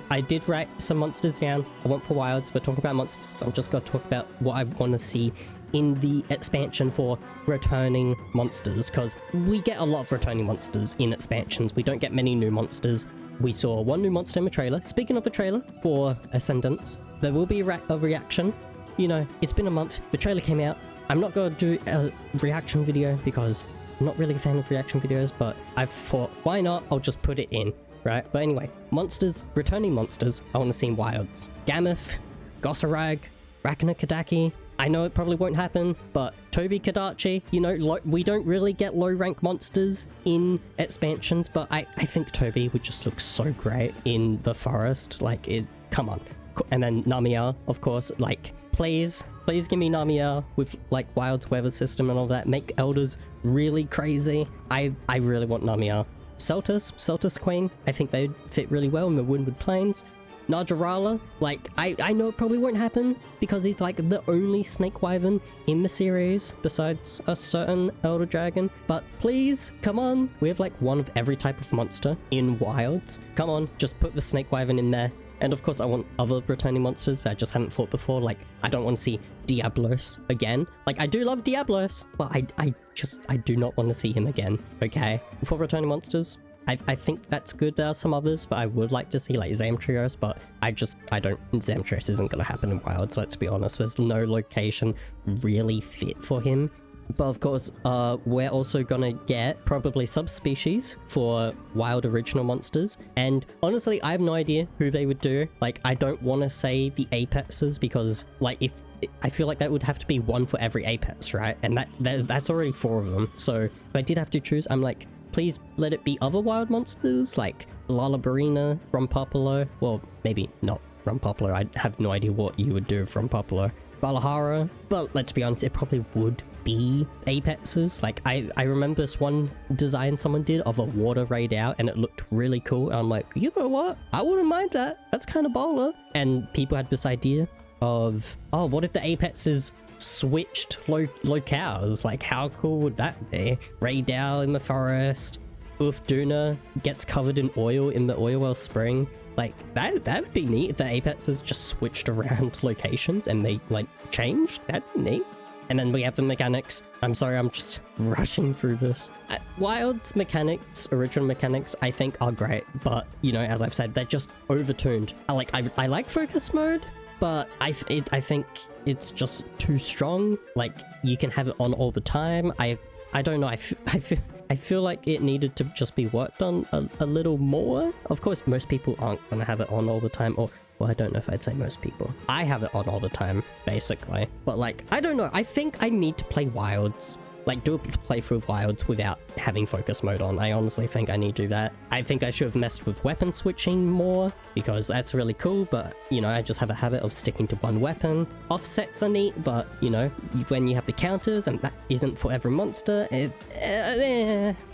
I did write some monsters down. I want for Wilds, but talking about monsters, I'm just going to talk about what I want to see in the expansion for returning monsters, because we get a lot of returning monsters in expansions. We don't get many new monsters. We saw one new monster in the trailer. Speaking of the trailer for Ascendance, there will be a reaction. You know, it's been a month. The trailer came out. I'm not going to do a reaction video because I'm not really a fan of reaction videos, but I thought, why not? I'll just put it in, right? But anyway, monsters, returning monsters, I want to see in Wilds. Gammoth, Gossarag, Rakana Kadaki. I know it probably won't happen, but Toby Kadachi, you know, we don't really get low rank monsters in expansions, but I think Toby would just look so great in the forest. Like, come on. And then Namiya, of course, like, please give me Namiya with like Wild's weather system and all that. Make elders really crazy. I really want Namiya. Celtus Queen, I think they'd fit really well in the Windward Plains. Najarala, like, I know it probably won't happen because he's like the only snake wyvern in the series besides a certain elder dragon, but please, come on, we have like one of every type of monster in wilds. Come on, just put the snake wyvern in there. And of course I want other returning monsters that I just haven't fought before. Like, I don't want to see Diablos again. Like, I do love Diablos, but I do not want to see him again, okay? For returning monsters, I think that's good. There are some others, but I would like to see like Zamtrios, but Zamtrios isn't going to happen in wilds, let's be honest. There's no location really fit for him. But of course, we're also gonna get probably subspecies for wild original monsters. And honestly, I have no idea who they would do. Like, I don't want to say the apexes because, like, I feel like that would have to be one for every apex, right? And that's already 4 of them. So if I did have to choose, I'm like, please let it be other wild monsters like Lalabarina, Rumpopolo. Well, maybe not Rumpopolo. I have no idea what you would do with Rumpopolo. Balahara. But let's be honest, it probably would be apexes. Like, I remember this one design someone did of a water raid out and it looked really cool. And I'm like, you know what? I wouldn't mind that. That's kind of baller. And people had this idea of, oh, what if the apexes switched locales? Like, how cool would that be? Raydal in the forest, Ufduna gets covered in oil in the oil well spring. Like, that would be neat if the apexes just switched around locations and they like changed. That'd be neat. And then we have the mechanics. I'm sorry, I'm just rushing through this. Wild's mechanics, original mechanics, I think are great, but you know, as I've said, they're just overtuned. I like focus mode, but I think it's just too strong. Like, you can have it on all the time. I don't know. I feel like it needed to just be worked on a little more. Of course, most people aren't gonna have it on all the time, or well, I don't know if I'd say most people. I have it on all the time, basically. But like, I don't know. I think I need to play wilds. Like, do a playthrough of wilds without having focus mode on. I honestly think I need to do that. I think I should have messed with weapon switching more because that's really cool, but you know, I just have a habit of sticking to one weapon. Offsets are neat, but you know, when you have the counters and that isn't for every monster, I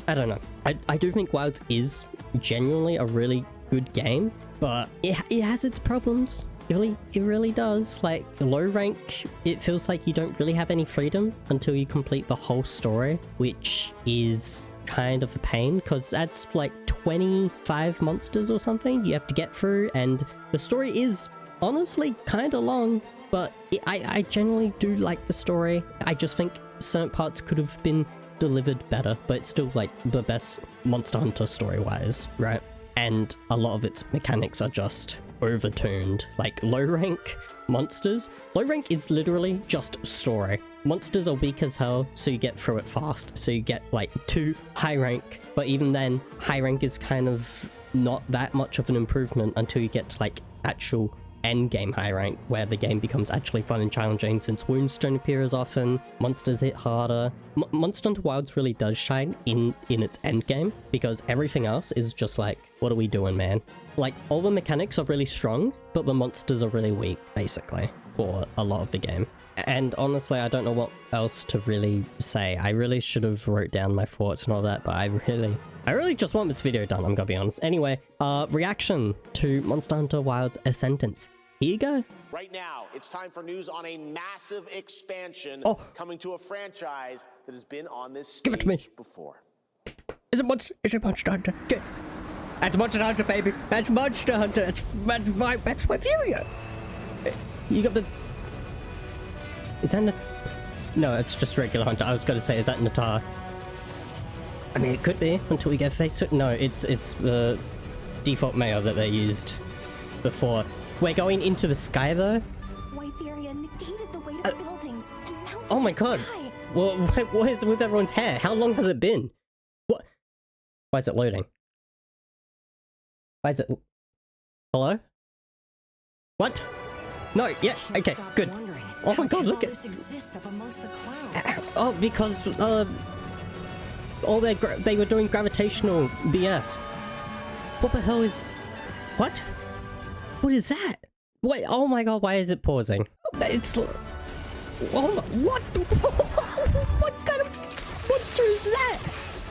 don't know. I do think wilds is genuinely a really good game, but it has its problems. It really does. Like, low rank, it feels like you don't really have any freedom until you complete the whole story, which is kind of a pain because that's like 25 monsters or something you have to get through, and the story is honestly kind of long, but I generally do like the story. I just think certain parts could have been delivered better, but it's still like the best Monster Hunter story-wise, right? And a lot of its mechanics are just overtuned. Like, low rank monsters, low rank is literally just story. Monsters are weak as hell, so you get through it fast, so you get like to high rank, but even then high rank is kind of not that much of an improvement until you get to like actual end game high rank, where the game becomes actually fun and challenging since wounds don't appear as often, monsters hit harder. Monster Hunter Wilds really does shine in its end game because everything else is just like, what are we doing, man? Like, all the mechanics are really strong, but the monsters are really weak, basically, for a lot of the game. And honestly, I don't know what else to really say. I really should have wrote down my thoughts and all that, but I really just want this video done, I'm gonna be honest. Anyway, reaction to Monster Hunter Wilds Ascendance. Here you go. Right now, it's time for news on a massive expansion coming to a franchise that has been on this stage Give it to me. before. Is it Monster Hunter? Good. That's Monster Hunter, baby. That's Monster Hunter. That's my video. You got the... Is that No, it's just regular Hunter. I was gonna say, is that Nata? I mean, it could be until we get face. No, it's the default mayo that they used before. We're going into the sky though. Wyveria negated the weight of buildings and mounted Oh my the god. sky. Well, what is with everyone's hair? How long has it been? What? Why is it loading? Why is it... Hello? What? No, yeah, okay, good. Oh my god, look at... Oh, because, they were doing gravitational BS. What the hell is... What? What is that? Wait, oh my god, why is it pausing? It's... Oh, what? What kind of monster is that?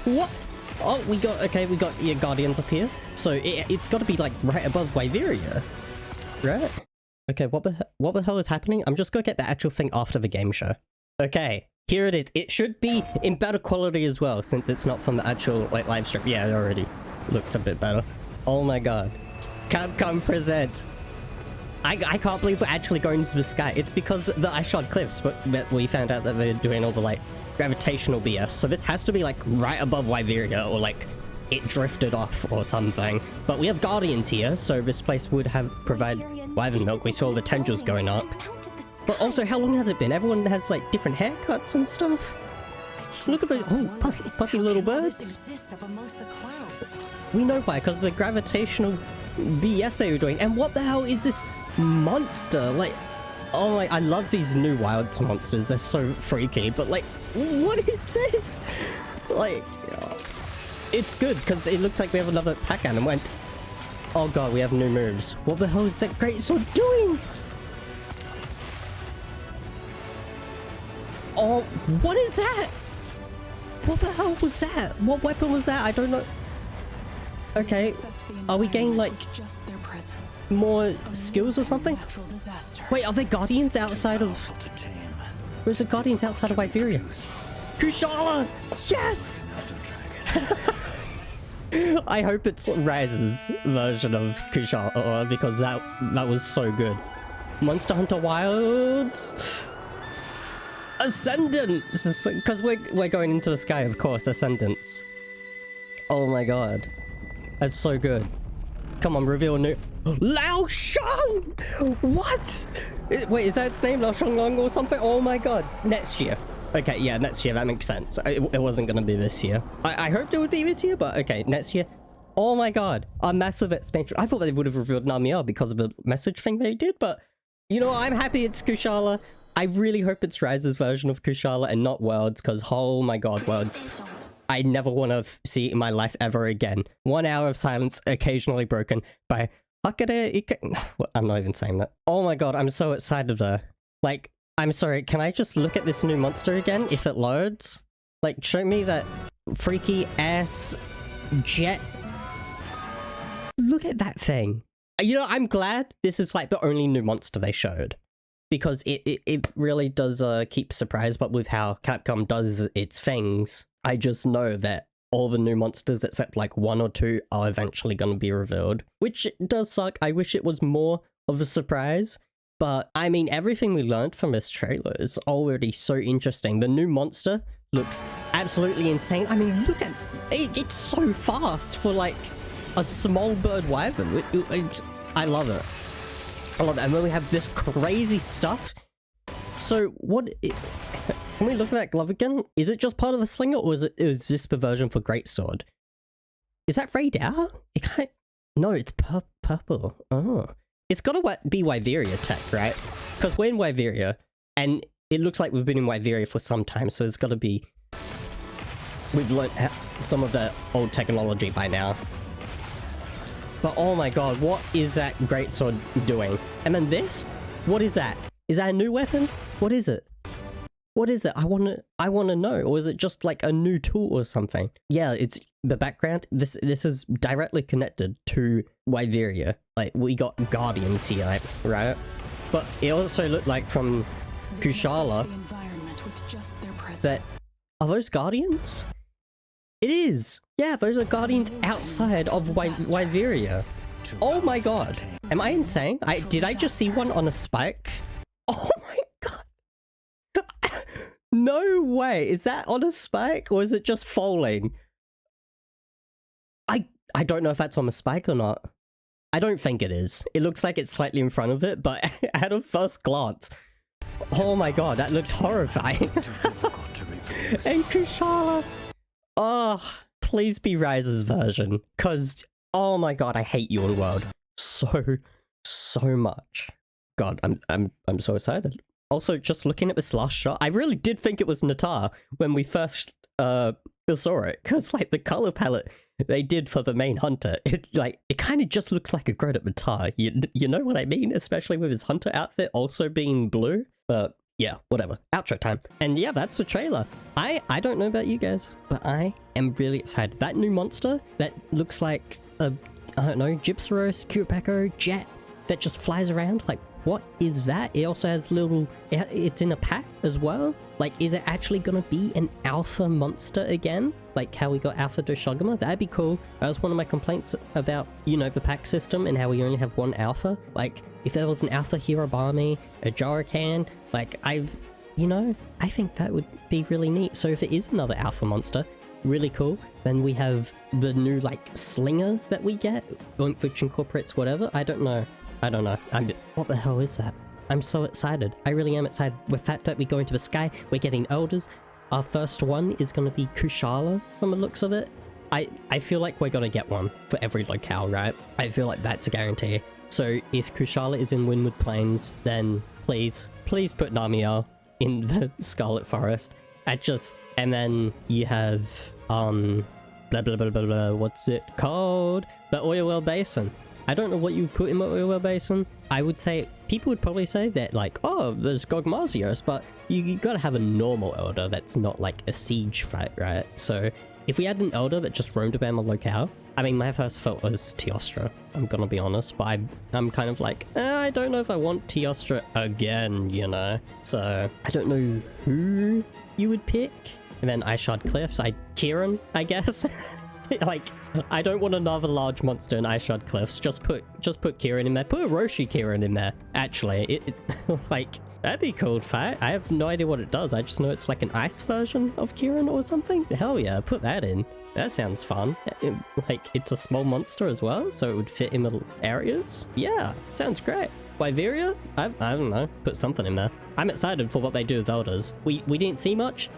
What? Oh, we got your Guardians up here. So it's got to be like right above Wyveria. right? Okay, what the hell is happening? I'm just gonna get the actual thing after the game show. Okay, here it is. It should be in better quality as well, since it's not from the actual, like, live stream. Yeah, it already looks a bit better. Oh my god. Capcom present. I can't believe we're actually going into the sky. It's because the ice shard cliffs, but we found out that they're doing all the, like, gravitational BS. So this has to be, like, right above Wyveria, or, like, it drifted off or something. But we have Guardians here, so this place would have provided Wyvern milk. We saw the tendrils going up. But also, how long has it been? Everyone has, like, different haircuts and stuff. Look at the... Oh, puffy little birds. We know why, because of the gravitational BS they were doing. And what the hell is this monster? Like, oh my... I love these new wild monsters. They're so freaky. But, like, what is this? Like... It's good, because it looks like we have another pack-an and went... Oh god, we have new moves. What the hell is that great sword doing? Oh, what is that? What the hell was that? What weapon was that? I don't know. Okay, are we getting, like, more skills or something? Wait, are there guardians outside of... Where's the guardians outside of Wyveria? Kushala! Yes! I hope it's Raz's version of Kushala, because that was so good. Monster Hunter Wilds Ascendance, because we're going into the sky, of course. Ascendance. Oh my god, that's so good. Come on, reveal new Lao Shang. What? Wait, is that its name, Lao Shang Long or something? Oh my god, next year. Okay, yeah, next year, that makes sense. It wasn't gonna be this year. I hoped it would be this year, but okay, next year. Oh my god, a massive expansion. I thought they would have revealed Namiya because of the message thing they did, but you know, I'm happy it's Kushala. I really hope it's Raz's version of Kushala and not Worlds, because oh my god, Worlds. I never want to see it in my life ever again. 1 hour of silence, occasionally broken by Hakare Ike. I'm not even saying that. Oh my god, I'm so excited though. Like, I'm sorry, can I just look at this new monster again if it loads? Like, show me that freaky ass jet. Look at that thing. You know, I'm glad this is like the only new monster they showed. Because it really does keep surprised, but with how Capcom does its things, I just know that all the new monsters except like 1 or 2 are eventually going to be revealed. Which does suck. I wish it was more of a surprise. But, I mean, everything we learned from this trailer is already so interesting. The new monster looks absolutely insane. I mean, look at it. It's so fast for, like, a small bird wyvern. I love it. I love it. And then we have this crazy stuff. So, can we look at that glove again? Is it just part of a slinger, or is this the version for Greatsword? Is that radar? It can't... No, it's purple. Oh. It's gotta be Wyveria tech, right? Because we're in Wyveria, and it looks like we've been in Wyveria for some time, so it's gotta be... We've learnt some of the old technology by now. But oh my god, what is that greatsword doing? And then this? What is that? Is that a new weapon? What is it? What is it? I wanna know. Or is it just like a new tool or something? Yeah, it's the background. This is directly connected to Wyveria. Like, we got guardians here, right? But it also looked like from Kushala that... Are those guardians? It is! Yeah, those are guardians outside of Wyveria. Oh my god. Am I insane? Did I just see one on a spike? Oh my god. No way. Is that on a spike, or is it just falling? I don't know if that's on a spike or not. I don't think it is. It looks like it's slightly in front of it, but at a first glance, oh my god, that looked horrifying. And Kushala. Oh, please be Rise's version, because oh my god, I hate you in World so much. God, I'm so excited. Also, just looking at this last shot, I really did think it was Nata when we first saw it, because like the color palette they did for the main hunter, it kind of just looks like a grown-up Nata. You know what I mean? Especially with his hunter outfit also being blue. But yeah, whatever. Outro time. And yeah, that's the trailer. I don't know about you guys, but I am really excited. That new monster that looks like a, I don't know, Gypsaros, Kurapako, Jet. that just flies around. Like, what is that? It also has little, it's in a pack as well. Like, is it actually gonna be an alpha monster again? Like how we got Alpha Doshogama? That'd be cool. That was one of my complaints about, you know, the pack system and how we only have one alpha. Like, if there was an alpha Hirobami, a Jarakan, like, you know, I think that would be really neat. So if it is another alpha monster, really cool. Then we have the new, like, slinger that we get, which incorporates whatever. I don't know. What the hell is that? I'm so excited. I really am excited. The fact that we go into the sky, we're getting elders. Our first one is going to be Kushala from the looks of it. I feel like we're going to get one for every locale, right? I feel like that's a guarantee. So if Kushala is in Windward Plains, then please put Namiel in the Scarlet Forest. And then you have, blah, blah, blah, blah, blah, what's it called? The Oil Well Basin. I don't know what you put in the Oil Well Basin. I would say, people would probably say that, like, oh, there's Gogmazios, but you gotta have a normal Elder that's not like a siege fight, right? So if we had an Elder that just roamed around the locale, I mean, my first thought was Teostra, I'm gonna be honest, but I'm kind of like, I don't know if I want Teostra again, you know? So I don't know who you would pick. And then Ishard Cliffs, Kieran, I guess. Like, I don't want another large monster in Ishard Cliffs. Just put Kieran in there. Put a Roshi Kieran in there. Actually, like, that'd be cool to fight. I have no idea what it does. I just know it's like an ice version of Kieran or something. Hell yeah, put that in. That sounds fun. Like, it's a small monster as well, so it would fit in little areas. Yeah, sounds great. Wyveria? I don't know. Put something in there. I'm excited for what they do with Elders. We didn't see much.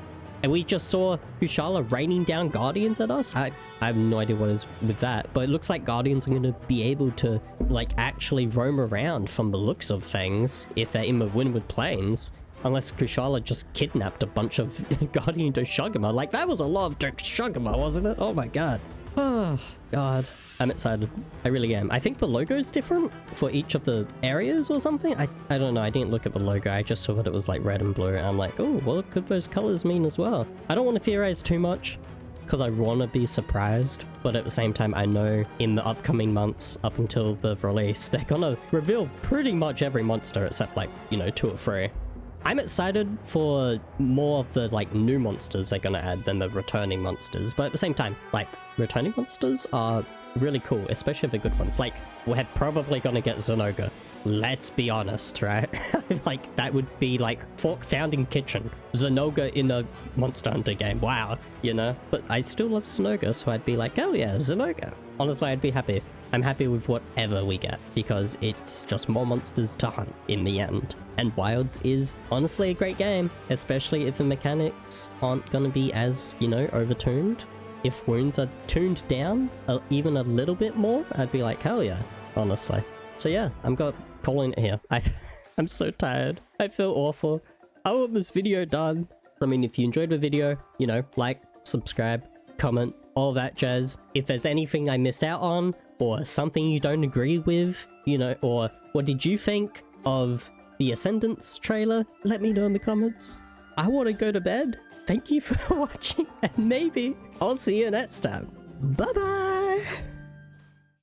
And we just saw Kushala raining down Guardians at us. I have no idea what is with that, but it looks like Guardians are going to be able to, like, actually roam around from the looks of things if they're in the Windward Plains. Unless Kushala just kidnapped a bunch of Guardian Doshogama. Like, that was a lot of Doshogama, wasn't it? Oh my god. Oh, god. I'm excited. I really am. I think the logo is different for each of the areas or something. I don't know. I didn't look at the logo. I just saw that it was like red and blue. And I'm like, oh, what could those colors mean as well? I don't want to theorize too much because I want to be surprised. But at the same time, I know in the upcoming months up until the release, they're going to reveal pretty much every monster except, like, you know, 2 or 3. I'm excited for more of the, like, new monsters they're gonna add than the returning monsters, but at the same time, like, returning monsters are really cool, especially the good ones. Like, we're probably gonna get Zenoga. Let's be honest, right? Like, that would be like Fork Founding Kitchen. Zenoga in a Monster Hunter game. Wow, you know? But I still love Zenoga, so I'd be like, oh yeah, Zenoga. Honestly, I'd be happy. I'm happy with whatever we get, because it's just more monsters to hunt in the end. And Wilds is honestly a great game, especially if the mechanics aren't gonna be as, you know, overtuned. If wounds are tuned down even a little bit more, I'd be like, hell yeah, honestly. So yeah, I'm calling it here. I'm so tired. I feel awful. I want this video done. I mean, if you enjoyed the video, you know, like, subscribe, comment, all that jazz. If there's anything I missed out on, or something you don't agree with, you know, or what did you think of the Ascendance trailer? Let me know in the comments. I want to go to bed. Thank you for watching, and maybe I'll see you next time. Bye bye!